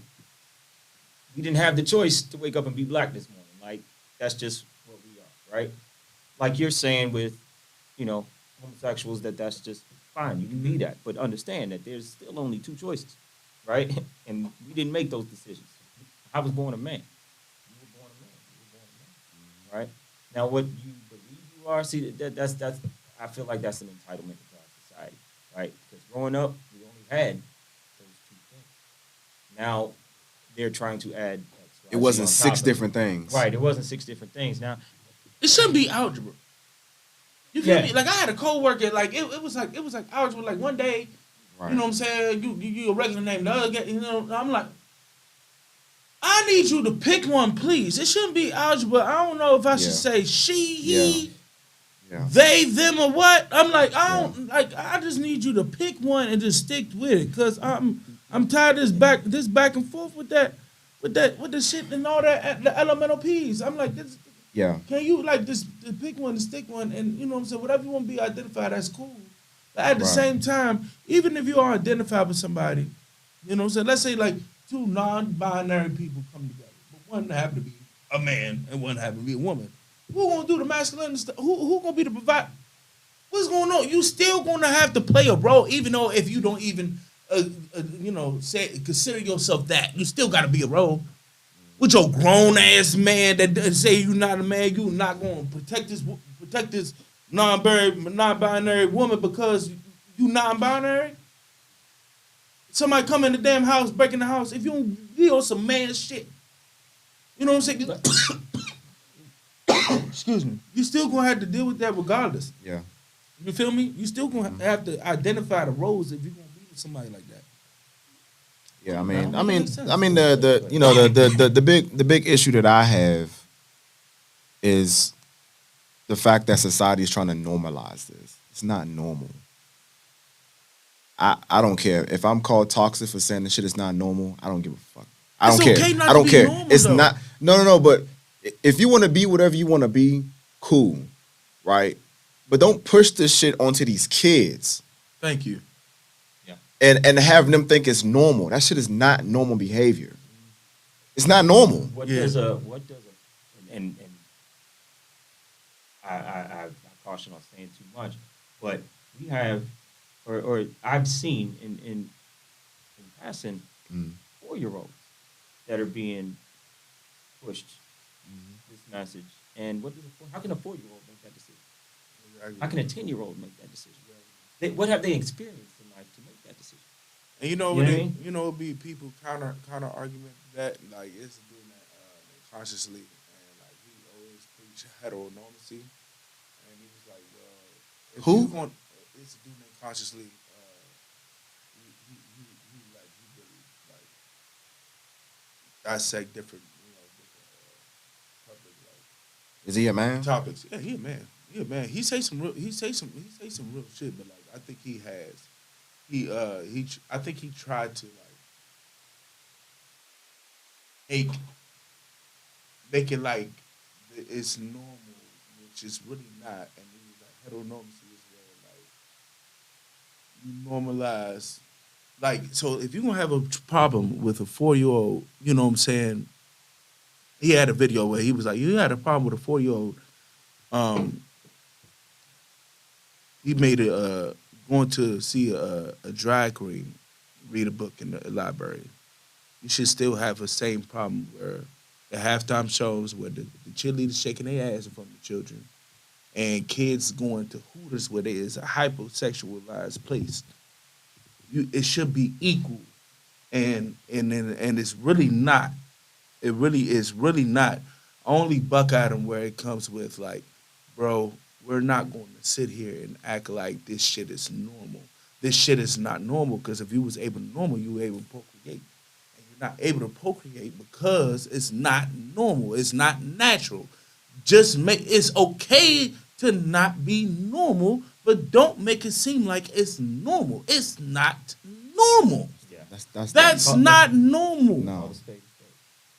we didn't have the choice to wake up and be black this morning. Like, that's just what we are, right? Like you're saying with, homosexuals, that's just fine. You can be that, but understand that there's still only two choices, right? And we didn't make those decisions. I was born a man. You were born a man. You were born a man, right? Now, what you believe you are, see, that's I feel like that's an entitlement to our society, right? Because growing up, we only had those two things. Now, they're trying to add X, Y, It wasn't Z on top six of it. different things. Right, it wasn't six different things. Now, It shouldn't be algebra. You feel Yeah. me? Like I had a coworker, like it was like algebra. Like one day, Right. you know what I'm saying? You a regular name, the other guy, I'm like, I need you to pick one, please. It shouldn't be algebra. I don't know if I should Yeah. say she, he, Yeah. they, them, or what. I'm like, I just need you to pick one and just stick with it, cause I'm tired of this back and forth with the shit and all that, the elemental P's. I'm like, this. Yeah. Can you just pick one, stick one, and you know what I'm saying? Whatever you want to be identified, that's cool. But at the Right. same time, even if you are identified with somebody, you know what I'm saying? Let's say like two non-binary people come together, but one happen to be a man and one happen to be a woman. Who gonna do the masculine stuff? Who gonna be the provide? What's going on? You still gonna have to play a role, even though if you don't even, consider yourself that, you still gotta be a role. With your grown ass man that say you not a man, you not gonna protect this non-binary woman because you non-binary. Somebody come in the damn house, breaking the house. If you don't be on some man shit, you know what I'm saying? Excuse me. You still gonna have to deal with that regardless. Yeah. You feel me? You still gonna have to identify the roles if you're gonna be with somebody like that. Yeah, That I mean, makes sense. the big issue that I have is the fact that society is trying to normalize this. It's not normal. I don't care if I'm called toxic for saying this shit is not normal. I don't give a fuck. I It's don't care. okay not I don't to be care. normal, It's though. not. No. But if you want to be whatever you want to be, cool, right? But don't push this shit onto these kids. Thank you. And have them think it's normal. That shit is not normal behavior. It's not normal. what Yeah. does a and I caution on saying too much, but we have or I've seen in passing 4-year-olds that are being pushed this message. And how can a 4-year-old make that decision? How can a 10-year-old make that decision? What have they experienced in life to make that decision? And you know You know what? what I mean? You know, it'd be people counter argument that like it's doing that consciously, and like he always preach heteronormacy, and he was like, well, if Who? you want, it's doing that consciously. He really like dissect different public Is he a man? topics. Yeah, he a man. He a man. He say some real shit, but like I think he has. I think he tried to like make it like it's normal, which is really not. And he was like heteronormacy is where like you normalize, like, so if you're gonna have a problem with a 4-year-old, you know what I'm saying? He had a video where he was like, you had a problem with a 4-year-old. He made it going to see a drag queen read a book in the library. You should still have the same problem where the halftime shows where the cheerleaders shaking their ass in front of the children and kids going to Hooters where there is a hypersexualized place. It should be equal, and it's really not. It really is really not. Only buck at them where it comes with like, bro, we're not going to sit here and act like this shit is normal. This shit is not normal, because if you was able to normal, you were able to procreate. And you're not able to procreate because it's not normal. It's not natural. It's okay to not be normal, but don't make it seem like it's normal. It's not normal. Yeah. That's not normal. No.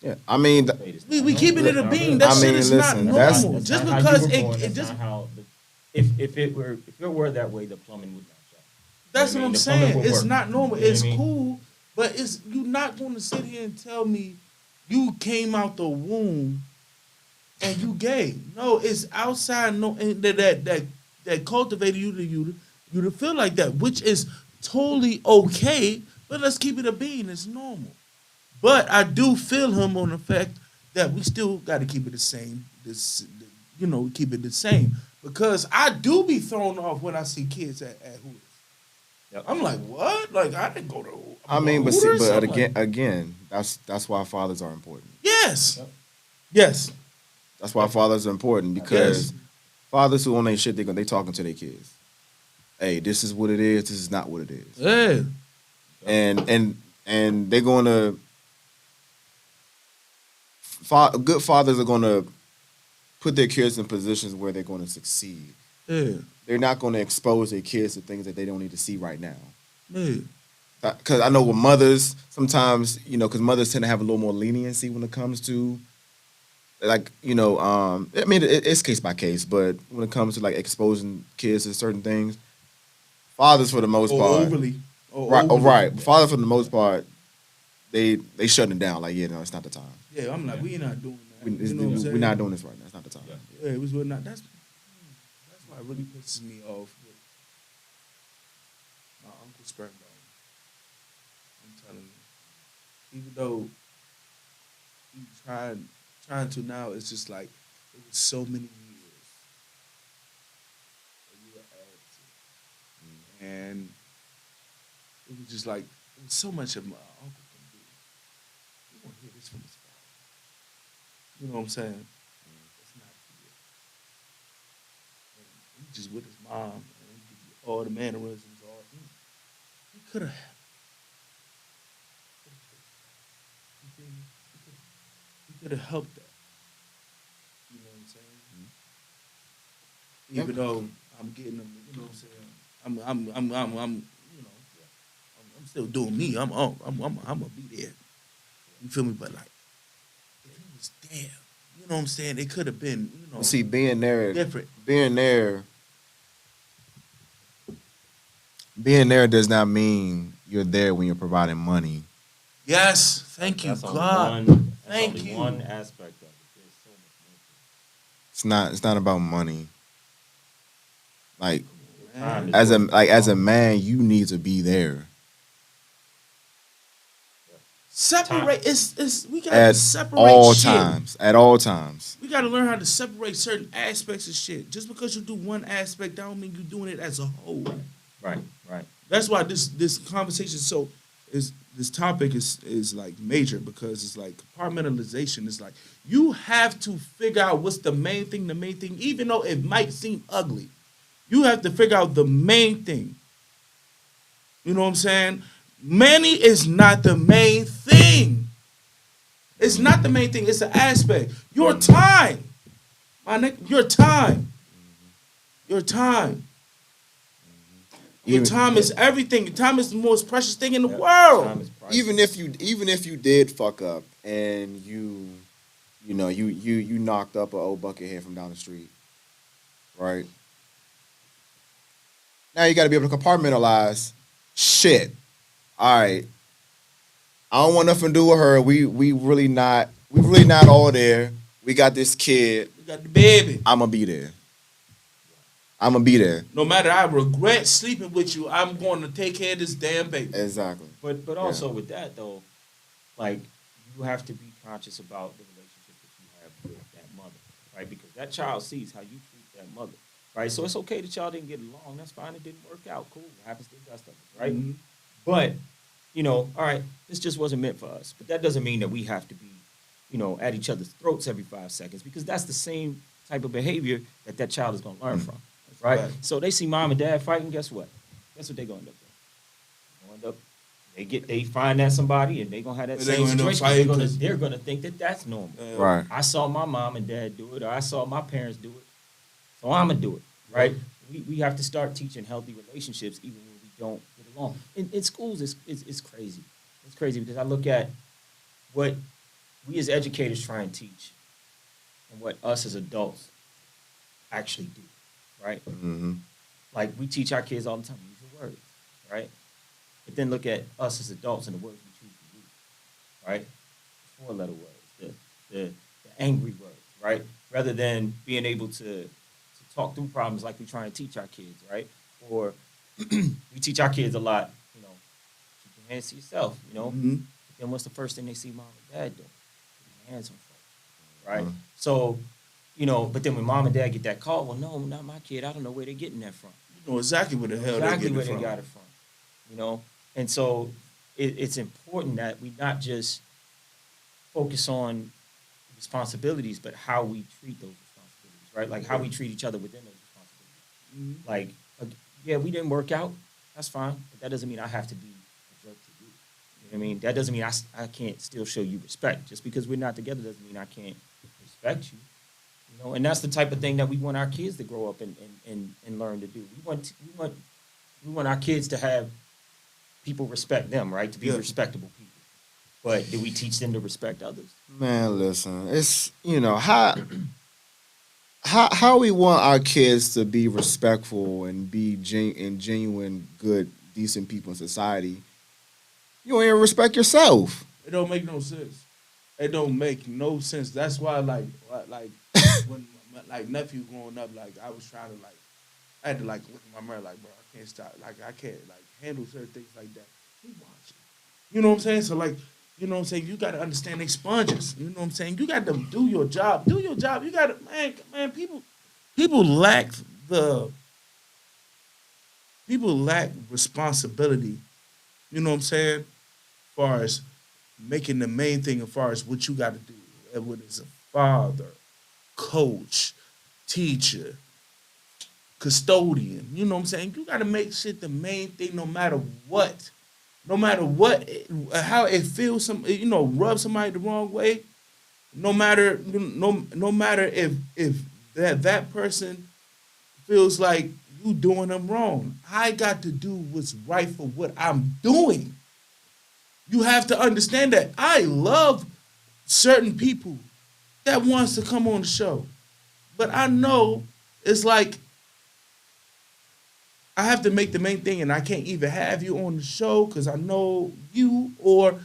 Yeah, I mean, We keeping it a bean. That I shit mean, is listen, not that's- normal. That's Just not how because you were born. it That's just not how if it were that way, the plumbing would not show. That's You know what what I'm I mean? The plumbing saying. would It's work. not normal. You know what It's I mean? cool, but you're not going to sit here and tell me you came out the womb and you gay. No, it's outside. No, and that cultivated you to feel like that, which is totally okay. But let's keep it a being. It's normal. But I do feel him on the fact that we still got to keep it the same. Keep it the same because I do be thrown off when I see kids at Hooters. Yep. I'm like, what? Like I didn't go to. I mean, but Hooters? I'm again, that's why fathers are important. yes, Yep. yes, That's why fathers are important because fathers who own their shit, they talking to their kids. Hey, this is what it is. This is not what it is. yeah. And they're gonna. Good fathers are gonna put their kids in positions where they're going to succeed. Yeah, They're not going to expose their kids to things that they don't need to see right now. yeah. Because I know with mothers, sometimes, because mothers tend to have a little more leniency when it comes to, like, I mean, it's case by case, but when it comes to, like, exposing kids to certain things, fathers, for the most part. Overly. Right. Fathers, for the most part, they shutting it down. Like, no, it's not the time. Yeah, I'm like, we're not doing that. We, You know what I'm saying? we're not doing this right now. It's not the time. Yeah, it was really not. That's why it really pisses me off with my uncle sperm donor. I'm telling you, even though he trying to now, it's just like it was so many years that we were added to, and it was just like it was so much of my uncle can do. You want to hear this from his father? You know what I'm saying? It's not here. And he just with his mom and all the mannerisms. He could have. He could have helped that. You know what I'm saying? Even though I'm getting them, you know what I'm saying? I'm still doing me. I'm gonna be there. You feel me? But like, if he was there, you know what I'm saying? It could have been, See, being there different. Being there does not mean you're there when you're providing money. Yes, thank you, That's God. Thank only you. one aspect of it. There's so much more. It's not about money. Like Man. as a man, you need to be there Separate. It's we gotta at separate all shit. times. At all times. We gotta learn how to separate certain aspects of shit. Just because you do one aspect, that don't mean you're doing it as a whole. Right. That's why this conversation this topic is like major because it's like compartmentalization. It's like you have to figure out what's the main thing, even though it might seem ugly. You have to figure out the main thing. You know what I'm saying? Money is not the main thing. It's not the main thing. It's an aspect. Your time. My nigga, your time. Your time. Your time is everything. Your time is the most precious thing in the world. Time is priceless. Even if you did fuck up and you knocked up an old buckethead from down the street, right? Now you got to be able to compartmentalize shit. All right, I don't want nothing to do with her. We really not all there. We got this kid. We got the baby. I'ma be there. I'ma be there. No matter I regret sleeping with you, I'm going to take care of this damn baby. Exactly. But also with that though, like you have to be conscious about the relationship that you have with that mother, right? Because that child sees how you treat that mother, right? So it's okay that y'all didn't get along. That's fine. It didn't work out. Cool. It happens to the best of us, right? Mhm. But all right, this just wasn't meant for us. But that doesn't mean that we have to be, at each other's throats every 5 seconds because that's the same type of behavior that child is going to learn from, right? Right. So they see mom and dad fighting. Guess what? Guess what they're going to end up doing? They find that somebody and they're going to have that They're same gonna end up situation. fighting They're going to think that that's normal. Right. I saw my mom and dad do it, or I saw my parents do it, so I'm going to do it, right? We have to start teaching healthy relationships even when we don't get along. In schools, it's crazy. It's crazy because I look at what we as educators try and teach and what us as adults actually do. right? Mm-hmm. Like we teach our kids all the time, use your words, right? But then look at us as adults and the words we choose to use, right? Four-letter words, the angry words, right? Rather than being able to talk through problems like we try and teach our kids, right? Or we teach our kids a lot, keep your hands to yourself, Mm-hmm. But then what's the first thing they see mom and dad doing? Put their hands on folks, right? Mhm. So, but then when mom and dad get that call, well, no, not my kid. I don't know where they're getting that from. You know exactly where the Know hell exactly they where get it they from. got it from. And so it's important that we not just focus on responsibilities, but how we treat those responsibilities, right? Like how we treat each other within those responsibilities. Mhm. Like, yeah, we didn't work out. That's fine, but that doesn't mean I have to be a jerk to you. You know what I mean? That doesn't mean I can't still show you respect. Just because we're not together doesn't mean I can't respect you. And that's the type of thing that we want our kids to grow up and learn to do. We want our kids to have people respect them, right? To be Yeah. respectable people. But do we teach them to respect others? Man, listen, it's how we want our kids to be respectful and be genuine, good, decent people in society. You don't even respect yourself. It don't make no sense. It don't make no sense. That's why, like when my nephew growing up, like I was trying to I had to look at my mirror, like, bro, I can't stop, like I can't handle certain things like that. He watching. You know what I'm saying? So you know what I'm saying? You got to understand they sponges. You know what I'm saying? You got to do your job. Do your job. You got to, man. People lack the people lack responsibility. You know what I'm saying? As far as making the main thing, as far as what you got to do, whether it's a father, coach, teacher, custodian. You know what I'm saying? You got to make shit the main thing, no matter what. No matter what, how it feels, rub somebody the wrong way. No matter if that person feels like you doing them wrong. I got to do what's right for what I'm doing. You have to understand that I love certain people that wants to come on the show, but I know it's like I have to make the main thing, and I can't even have you on the show because I know you, or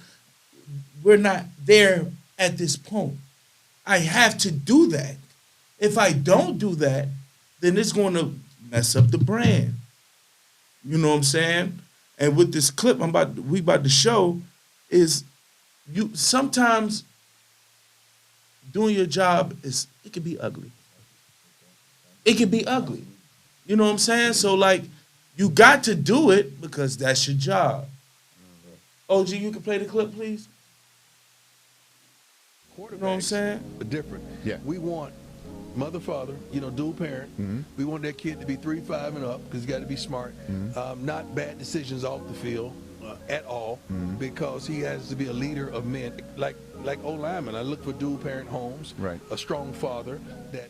we're not there at this point. I have to do that. If I don't do that, then it's going to mess up the brand. You know what I'm saying? And with this clip we about to show is you sometimes doing your job it can be ugly. It can be ugly. You know what I'm saying? So you got to do it because that's your job. OG, you can play the clip, please. You know what I'm saying? But different. Yeah. We want mother, father, dual parent. We want that kid to be 3, 5, and up because he's got to be smart. Not bad decisions off the field at all because he has to be a leader of men. Like old lineman, I look for dual parent homes. Right. A strong father that.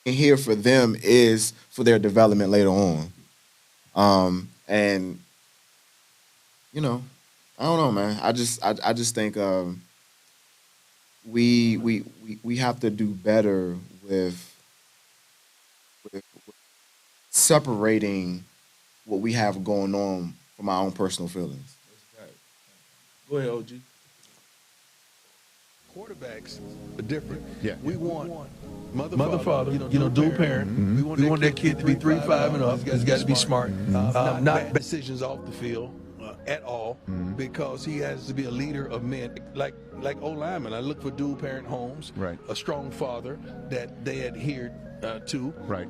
And here for them is for their development later on. And you know, I don't know, man. I just think we have to do better with separating what we have going on from our own personal feelings. That's right. Go ahead, OG. Quarterbacks are different. Yeah. We want mother, father, dual parent. We want that kid to be 3, 5, and up. He's got to be smart. Not bad decisions off the field at all, because he has to be a leader of men. Like O lineman, I look for dual parent homes. Right. A strong father that they adhered to. Right.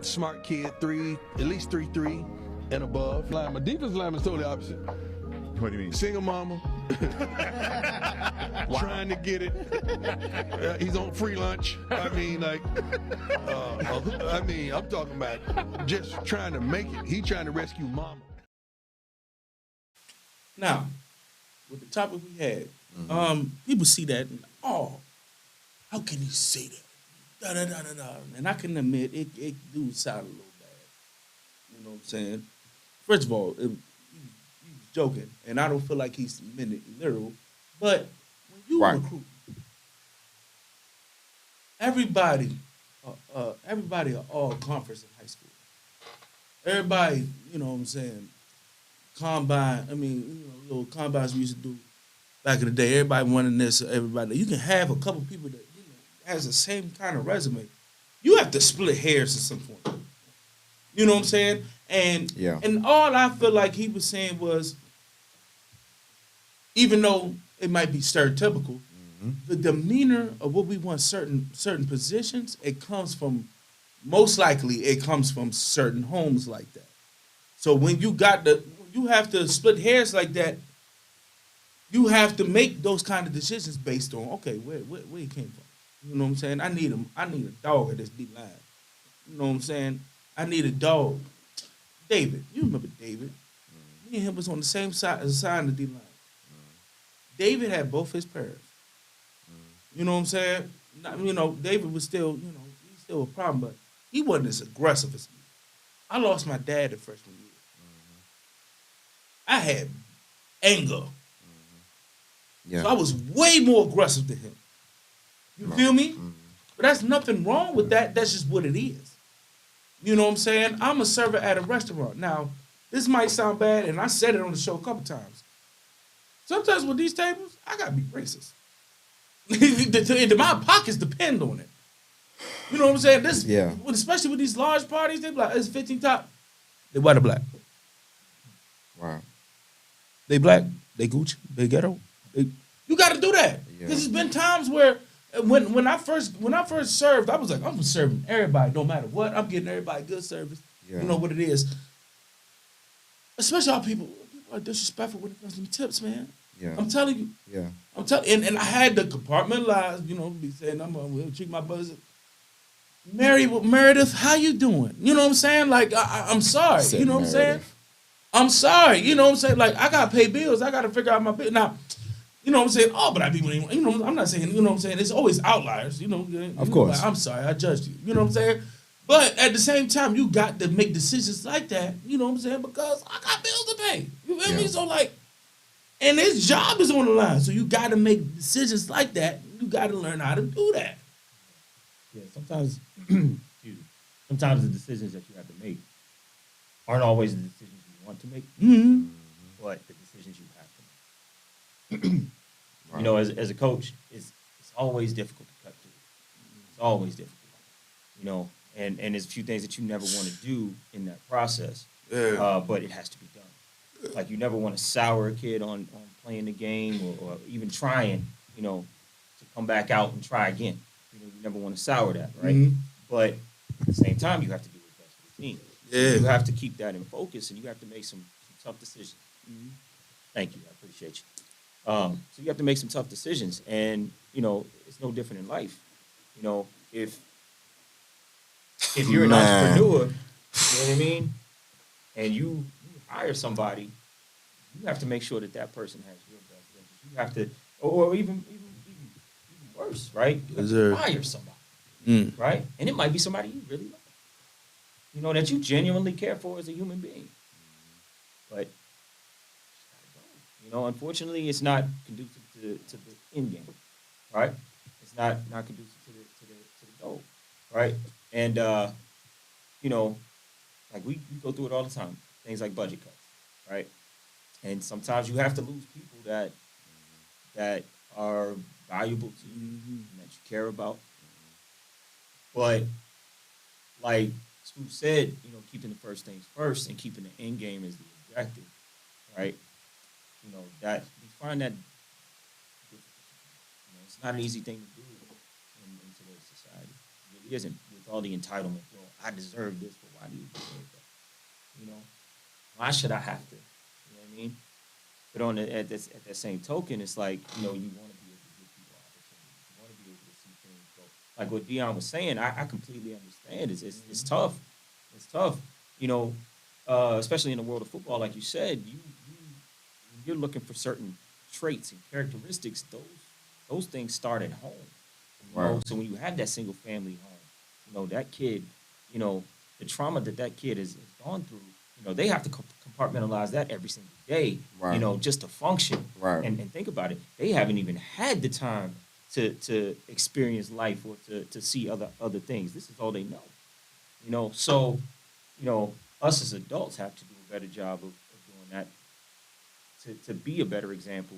Smart kid, at least 3 and above. Lineman, defensive lineman's totally opposite. What do you mean? Single mama, trying to get it. He's on free lunch. I mean, I'm talking about just trying to make it. He trying to rescue mama. Now, with the topic we had, people see that and, oh, how can he say that? Da, da, da, da, da. And I can admit, it do sound a little bad. You know what I'm saying? First of all, he's joking, and I don't feel like he's meant it literal. But when you Right. recruit, everybody are all conference in high school. Everybody, you know what I'm saying, combine, little combines we used to do back in the day. Everybody wanting this, everybody. You can have a couple people that has the same kind of resume. You have to split hairs at some point. You know what I'm saying? And Yeah. and all I feel like he was saying was, even though it might be stereotypical, the demeanor of what we want certain positions, it comes from, most likely it comes from certain homes like that. So when you have to split hairs like that, you have to make those kind of decisions based on, okay, where he came from. You know what I'm saying? I need a dog at this D line. You know what I'm saying? I need a dog. David, you remember David? Me and him was on the same side of the D line. David had both his parents. You know what I'm saying? David was still, he's still a problem, but he wasn't as aggressive as me. I lost my dad the freshman year. I had anger. Yeah. So I was way more aggressive than him. You feel me? But that's nothing wrong with that. That's just what it is. You know what I'm saying? I'm a server at a restaurant. Now, this might sound bad, and I said it on the show a couple times. Sometimes with these tables, I gotta be racist. My pockets depend on it. You know what I'm saying? Especially with these large parties, they be like, it's 15 top. They white or black. Wow. They black, they Gucci, they ghetto. You got to do that. Yeah. Because there's been times where when I first served, I was like, I'm serving everybody, no matter what. I'm getting everybody good service. Yeah. You know what it is. Especially how people are disrespectful when it comes to them tips, man. Yeah. I'm telling you. Yeah. And I had to compartmentalize, be saying, I'm going to treat my brothers. Meredith, how you doing? You know what I'm saying? Like, I'm sorry. Said You know what I'm saying? Meredith. I'm sorry. You know what I'm saying? Like, I got to pay bills. I got to figure out my bill. Now, you know what I'm saying? Oh, but I be, I'm not saying, you know what I'm saying? It's always outliers, Of course. Like, I'm sorry, I judged you. You know what I'm saying? But at the same time, you got to make decisions like that, you know what I'm saying? Because I got bills to pay. You feel me? Yeah. So, like, and his job is on the line. So you got to make decisions like that. You got to learn how to do that. Yeah, sometimes, sometimes the decisions that you have to make aren't always the decisions you want to make, but the decisions you have to make. Right. You know, as a coach, it's always difficult to cut through. It's always difficult. You know, and there's a few things that you never want to do in that process, but it has to be done. Like, you never want to sour a kid on playing the game or even trying, to come back out and try again. You never want to sour that, right? But at the same time, you have to do what's best for the team. Yeah. You have to keep that in focus, and you have to make some tough decisions. Thank you. I appreciate you. So you have to make some tough decisions, and, it's no different in life. If you're an entrepreneur, you know what I mean, and you hire somebody, you have to make sure that person has your best interest. You have to, or even worse, right? You have to hire somebody, right? And it might be somebody you really love, that you genuinely care for as a human being. But You know, unfortunately, it's not conducive to the end game, right? It's not conducive to the goal, right? And you know, like we go through it all the time. Things like budget cuts, right? And sometimes you have to lose people that are valuable to you and that you care about. But like Scoop said, you know, keeping the first things first and keeping the end game as the objective, right? You know, that we find that difficult. You know, it's not an easy thing to do in today's society. It really isn't, with all the entitlement. Well, I deserve this, but why do you deserve that? You know, why should I have to? You know what I mean? But at that same token, it's like, you know, you want to be able to give people opportunities. You want to be able to see things go. Like what Dion was saying, I completely understand. It's tough. It's tough. You know, especially in the world of football, like you said, you're looking for certain traits and characteristics. Those things start at home. You know? Right. So when you have that single family home, you know, that kid, you know, the trauma that kid has gone through, you know, they have to compartmentalize that every single day, Right. you know, just to function. Right. And think about it. They haven't even had the time to experience life or to see other things. This is all they know. You know, so, you know, us as adults have to do a better job of doing that to be a better example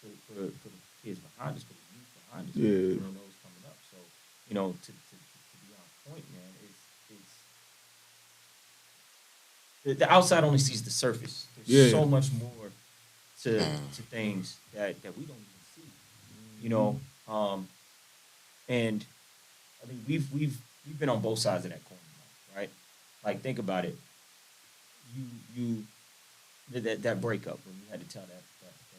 for the kids behind us, for the youth behind us, Yeah. you know, those coming up. So, you know, to be on point, man, the outside only sees the surface. There's Yeah. so much more to things that we don't even see. You know, and I think we've been on both sides of that coin, right? Like think about it. You that breakup when you had to tell that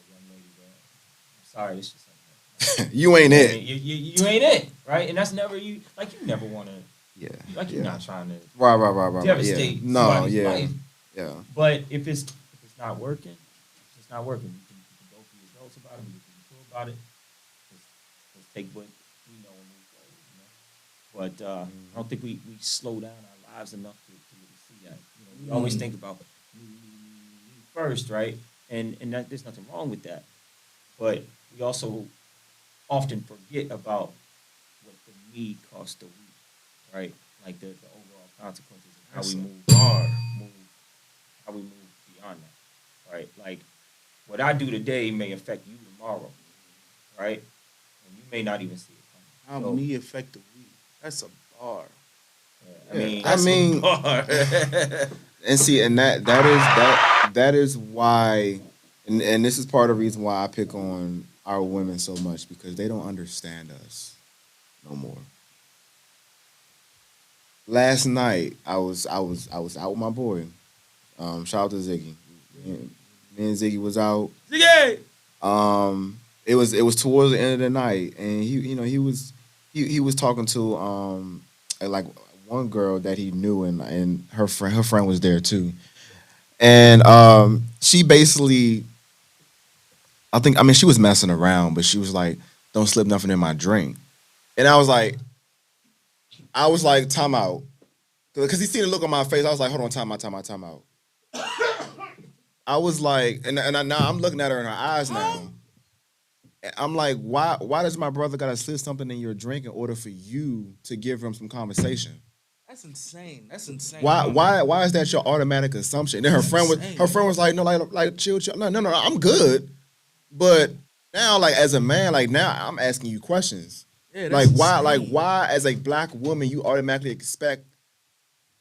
young lady that I'm sorry, it's just like that. You ain't it. You ain't it, right? And that's never you. Like you never want to. Yeah. Like you're not trying to Right. devastate Yeah. No, somebody's yeah. life. Yeah. But if it's not working, it's not working. You can both be adults about it. You can be cool about it. Let's take what we know and move forward. You know? But I don't think we slow down our lives enough to really see that. You know, we always think about me first, right? And that, there's nothing wrong with that. But we also often forget about what the me costs the we, right? Like the overall consequences of how we move beyond that, right? Like what I do today may affect you tomorrow, right? And you may not even see it How coming. So, me affect the weed? That's a bar. yeah, I mean, a bar. and see, and that is why, and this is part of the reason why I pick on our women so much, because they don't understand us no more. Last night I was out with my boy. Shout out to Ziggy. Me and Ziggy was out. Ziggy! It was towards the end of the night, and he was talking to like one girl that he knew, and her friend was there too, and she basically, I mean she was messing around, but she was like, "Don't slip nothing in my drink," and I was like, time out, because he seen the look on my face. I was like, hold on, time out. I was like, and now I'm looking at her in her eyes now. I'm like, why does my brother gotta slip something in your drink in order for you to give him some conversation? That's insane. Why is that your automatic assumption? Then her friend was like, no, like chill. No, I'm good. But now, like as a man, like now I'm asking you questions. Yeah, Like that's why as a black woman you automatically expect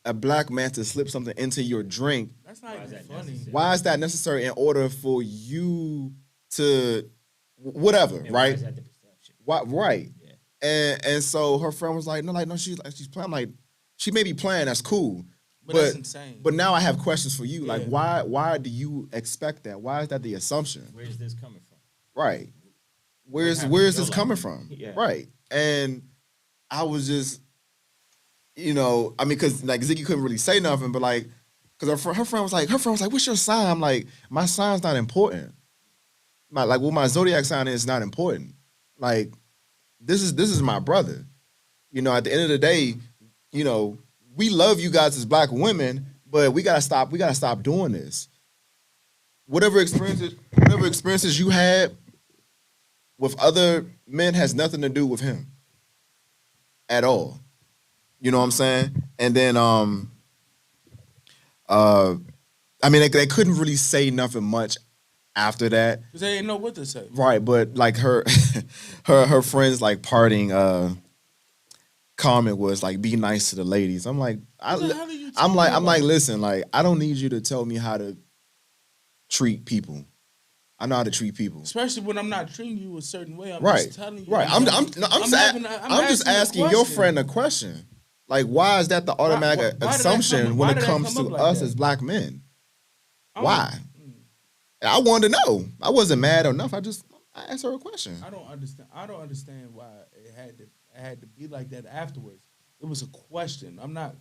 a black man to slip something into your drink? That's not Why is even that funny. necessary? Why is that necessary in order for you to whatever, and why right? is that the perception? Why, right? Yeah. And so her friend was like, no, she's playing. I'm like, she may be playing, that's cool, But that's insane. But now I have questions for you. Like, Yeah. why do you expect that? Why is that the assumption? Where's this coming from? Right? Where's happened in this your coming life? from? Yeah. Right? And I was just, I mean, because like Ziggy couldn't really say nothing, but like, because her friend was like, what's your sign? I'm like, my sign's not important. What my zodiac sign is not important. Like, this is my brother. At the end of the day, we love you guys as black women, but we gotta stop doing this. whatever experiences you had with other men has nothing to do with him at all. You know what I'm saying? And then I mean they couldn't really say nothing much after that. Because they didn't know what to say. Right, but like her her friends like parting comment was like be nice to the ladies. I'm like What the hell are you I'm talking like about? listen, like I don't need you to tell me how to treat people. I know how to treat people. Especially when I'm not treating you a certain way. I'm Right. just telling you. Right. I'm just asking your friend a question. Like, why is that the automatic assumption when it comes to us as black men? Why? I wanted to know. I wasn't mad enough. I asked her a question. I don't understand. I don't understand why it had to be like that afterwards. It was a question. I'm not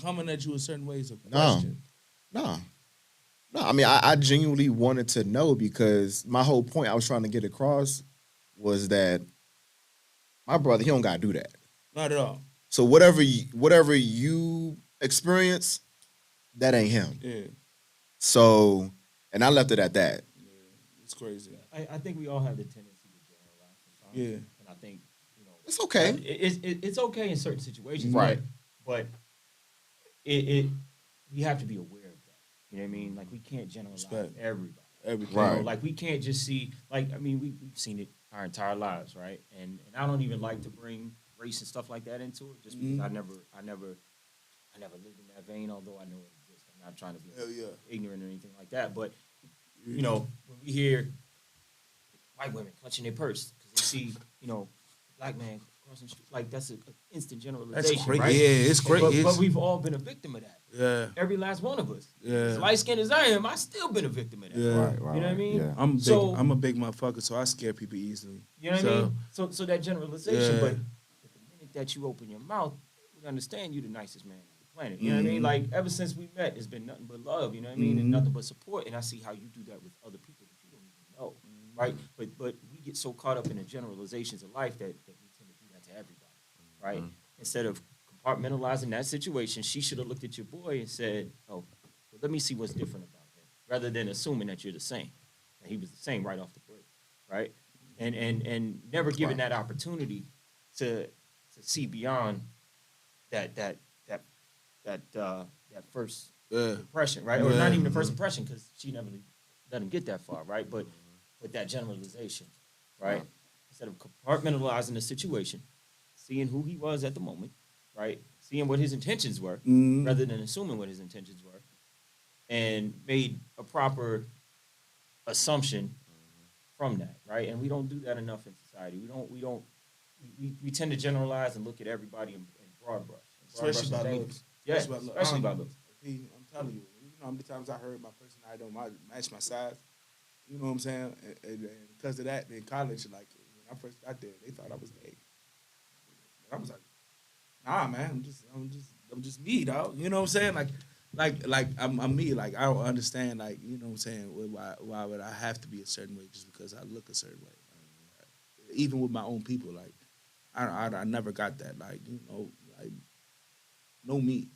coming at you a certain way. It's a question. No. I mean, I genuinely wanted to know because my whole point I was trying to get across was that my brother, he don't gotta do that. Not at all. So whatever you experience, that ain't him. Yeah. So, and I left it at that. Yeah. It's crazy. I think we all have the tendency to generalize sometimes. Yeah. And I think, It's okay. It's okay in certain situations. Right. But we have to be aware of that. You know what I mean? Like we can't generalize everybody. Everything. Right. You know, like we can't just see like I mean we've seen it our entire lives, right? And I don't even like to bring race and stuff like that into it, just because I never lived in that vein, although I know it exists. I'm not trying to be ignorant or anything like that. But you know, when we hear white women clutching their purse because they see, black man crossing the street, like that's an instant generalization. That's great. Right? Yeah, it's great. But we've all been a victim of that. Yeah. Every last one of us. Yeah. As light skinned as I am, I still been a victim of that. Yeah. Right. You know what I mean? Yeah. I'm a big motherfucker, so I scare people easily. You know what I mean? So that generalization, Yeah. but the minute that you open your mouth, we understand you the nicest man on the planet. You know what I mean? Like ever since we met, it's been nothing but love, you know what I mean? And nothing but support. And I see how you do that with other people that you don't even know. Right? But we get so caught up in the generalizations of life that we tend to do that to everybody. Right? Instead of compartmentalizing that situation, she should have looked at your boy and said, oh, well, let me see what's different about him, rather than assuming that you're the same. And he was the same right off the break, right? And never given that opportunity to see beyond that first impression, right? Or not even the first impression, because she never let him get that far, right? But that generalization, right? Instead of compartmentalizing the situation, seeing who he was at the moment, right? Seeing what his intentions were, rather than assuming what his intentions were, and made a proper assumption from that, right? And we don't do that enough in society. We tend to generalize and look at everybody in broad brush. Especially by looks. Yeah, especially by looks. I'm telling you, how many times I heard my personality don't match my size. You know what I'm saying? And because of that, in college, like when I first got there, they thought I was gay. And I was like, nah, man, I'm just me, dog. You know what I'm saying? Like I'm me. Like I don't understand. Like you know what I'm saying? Why would I have to be a certain way just because I look a certain way? Even with my own people, like I never got that. Like like know me,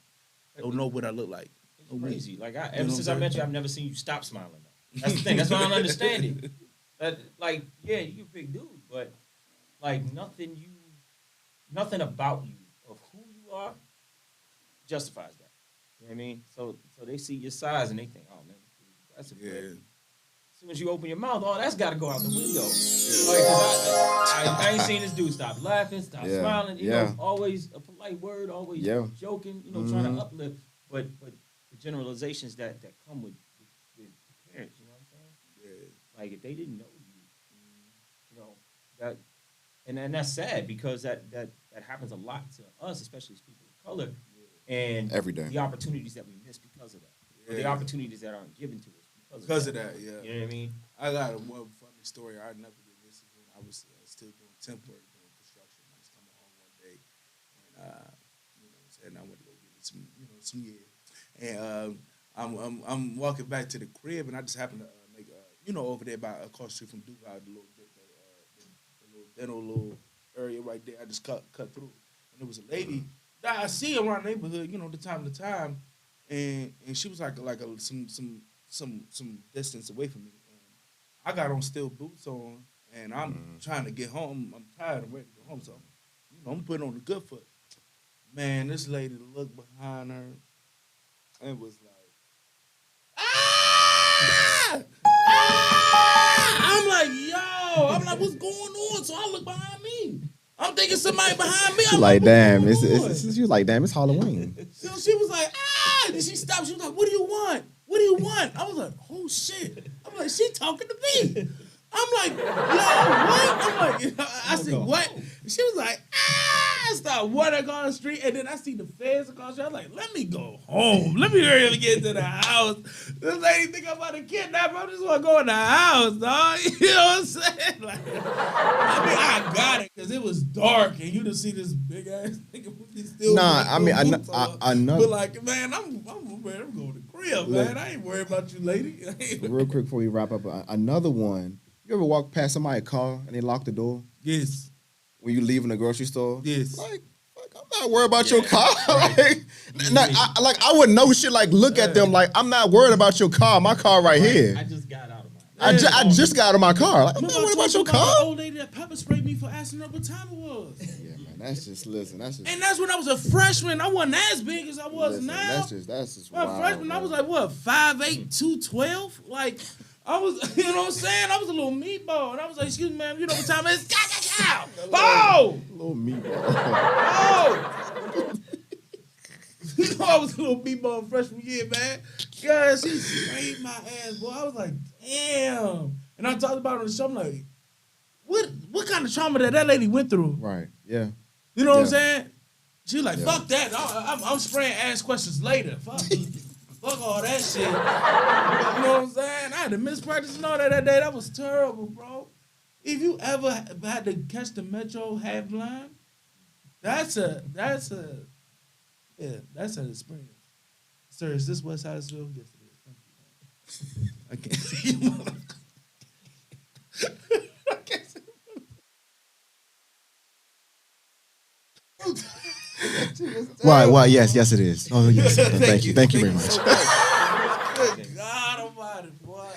don't know what I look like. It's crazy. Like ever since I met you, I've never seen you stop smiling. That's the thing. That's why I don't understand it. Like, yeah, you're a big dude, but like nothing about you of who you are justifies that. You know what I mean? So they see your size and they think, oh man, that's a great. As soon as you open your mouth, that's got to go out the window. Like, 'cause I ain't seen this dude stop laughing, stop smiling. You know, always a polite word, always joking. Trying to uplift. But the generalizations that come with parents, you know what I'm saying? Yeah. Like if they didn't know you, that, and that's sad because that happens a lot to us, especially as people of color, and every day. The opportunities that we miss because of that, or the opportunities that aren't given to us because of that. Yeah. You know what I mean? I got one funny story. I never did this when I was still doing temp work, doing construction. I was coming home one day, and I went to go give it some year. And I'm walking back to the crib, and I just happened to make over there by across the street from Duval, the little dental area right there. I just cut through, and there was a lady that I see around the neighborhood, the time to time, and she was like some some distance away from me. And I got on steel boots on, and I'm trying to get home. I'm tired. I'm ready to go home. So, I'm putting on the good foot. Man, this lady looked behind her and was like, ah! Ah! I'm like, yo. I'm like, what's going on? So I look behind me. I'm thinking somebody behind me. She I'm like, what's damn, going it's on? she was like, damn, it's Halloween. So she was like, ah! And she stopped. She was like, what do you want? What do you want? I was like, oh shit. I'm like, she talking to me. I'm like, yo, what? I'm like, I said, what? She was like, ah! I started running across the street, and then I see the feds across the street. I was like, let me go home. Let me hurry up and get to the house. This lady think I'm about to kidnap her. I just want to go in the house, dog. You know what I'm saying? Like, I got it, because it was dark, and you just see this big ass nigga with these still. Nah, I mean, I know. But like, man, I'm going to the crib, man. I ain't worried about you, lady. Real quick before we wrap up, another one. You ever walk past somebody's car and they lock the door Yes. when you leave in the grocery store? Yes. Like I'm not worried about your car. I wouldn't know shit. Like, look at them. Like, I'm not worried about your car. My car right here. I just got out of mine. I just got out of my car. Like, I'm not worried about your The car. old lady that pepper sprayed me for asking her what time it was. Yeah, man. That's just And that's when I was a freshman. I wasn't as big as I was now. That's just Well, wild, freshman, bro. I was like, what, 5'8", 212? Like, I was, you know what I'm saying? I was a little meatball. And I was like, excuse me, ma'am, you know what time it is? Oh! Little meatball. Oh! You know I was a little meatball freshman year, man. Guys, she sprayed my ass, boy. I was like, damn. And I talked about it on the show. I'm like, what kind of trauma that lady went through? Right. Yeah. You know what I'm Yeah. saying? She was like, fuck that. I'm spraying ass questions later. Fuck all that shit. You know what I'm saying? I had to miss practice and all that day. That was terrible, bro. If you ever had to catch the Metro half blind, that's an experience. Sir, is this West Huddersfield? Yes, it is. Thank you. I can't see you, motherfucker. I can't see you. Why? Yes, it is. Oh, yes. Thank you very much. Good God Almighty, boy.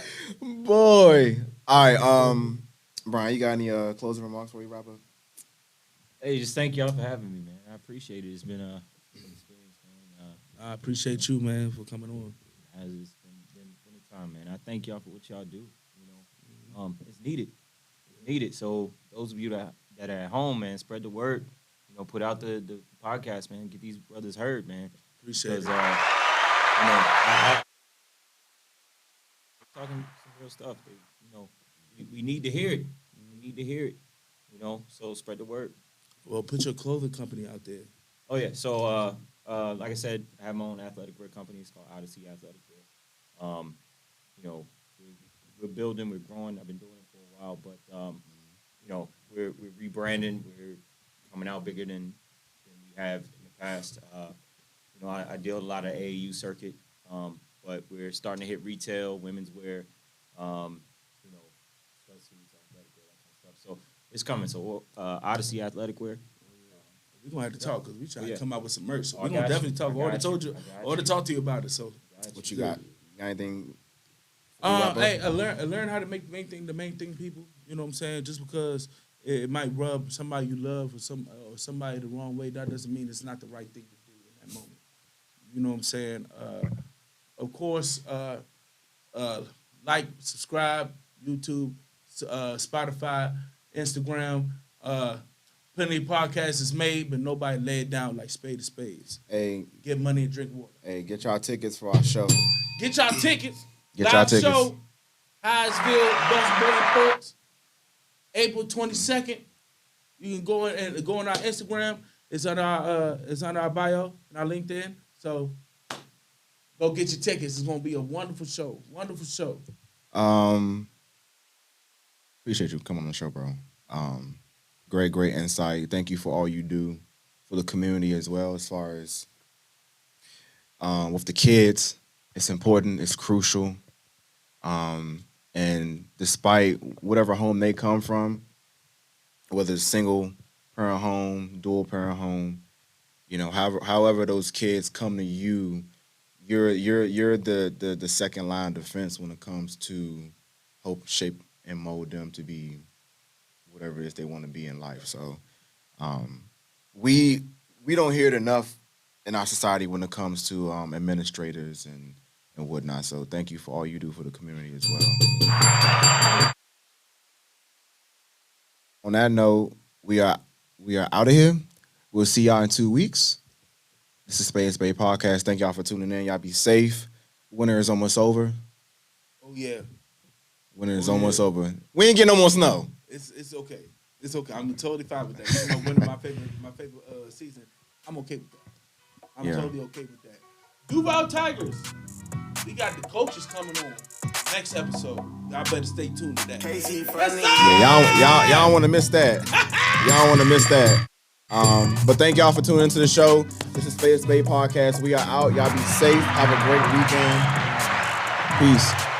Boy. All right. Bryan, you got any closing remarks before we wrap up? Hey, just thank y'all for having me, man. I appreciate it. It's been an experience, man. I appreciate you, man, for coming on. It's been a time, man. I thank y'all for what y'all do. You know, it's needed. It's needed. So those of you that are at home, man, spread the word. You know, put out the podcast, man. Get these brothers heard, man. Appreciate it. Because I'm talking some real stuff. We need to hear it. We need to hear it. You know, so spread the word. Well, put your clothing company out there. Oh yeah. So like I said, I have my own athletic wear company. It's called Odyssey Athletic Wear. You know, we're building, we're growing. I've been doing it for a while, but you know, we're rebranding. We're coming out bigger than we have in the past. You know, I deal a lot of AAU circuit, but we're starting to hit retail, women's wear, you know, sweatsuits, athletic wear, that kind of stuff. So it's coming. So Odyssey Athletic Wear. We're going to have to talk because we trying to come out with some merch. So I we're going to got you. definitely talk. I I already got told you. you. I got I already you. talked to you about it. So, What you got? You got anything? hey, I learn how to make the main thing, people. You know what I'm saying? Just because it might rub somebody you love or somebody the wrong way, that doesn't mean it's not the right thing to do in that moment. You know what I'm saying? Of course, like, subscribe, YouTube, Spotify, Instagram. Plenty of podcasts is made, but nobody lay it down like Spade to Spades. Hey, Get money and drink water. hey, get y'all tickets for our show. Get y'all tickets. Get Live y'all tickets. show, Hyattsville, Bus Boy Ports, April 22nd. You can go on our Instagram. It's on our bio and our LinkedIn. So go get your tickets. It's gonna be a wonderful show. Wonderful show. Appreciate you coming on the show, bro. Great insight. Thank you for all you do for the community as well, as far as with the kids. It's important. It's crucial. And despite whatever home they come from, whether it's single parent home, dual parent home, you know, however those kids come to you, you're the second line defense when it comes to help shape and mold them to be whatever it is they want to be in life. So we don't hear it enough in our society when it comes to administrators and whatnot. So thank you for all you do for the community as well. On that note, we are out of here. We'll see y'all in 2 weeks. This is Spade Podcast. Thank y'all for tuning in. Y'all be safe. Winter is almost over. Oh yeah, Winter is almost over. We ain't getting no more snow. it's okay. It's okay. I'm totally fine with that. You know, winter my favorite season. I'm okay with that. I'm totally okay with that. Duval Tigers. We got the coaches coming on next episode. Y'all better stay tuned to that. Yeah, y'all want to miss that. Y'all want to miss that. But thank y'all for tuning into the show. This is Spade Podcast. We are out. Y'all be safe. Have a great weekend. Peace.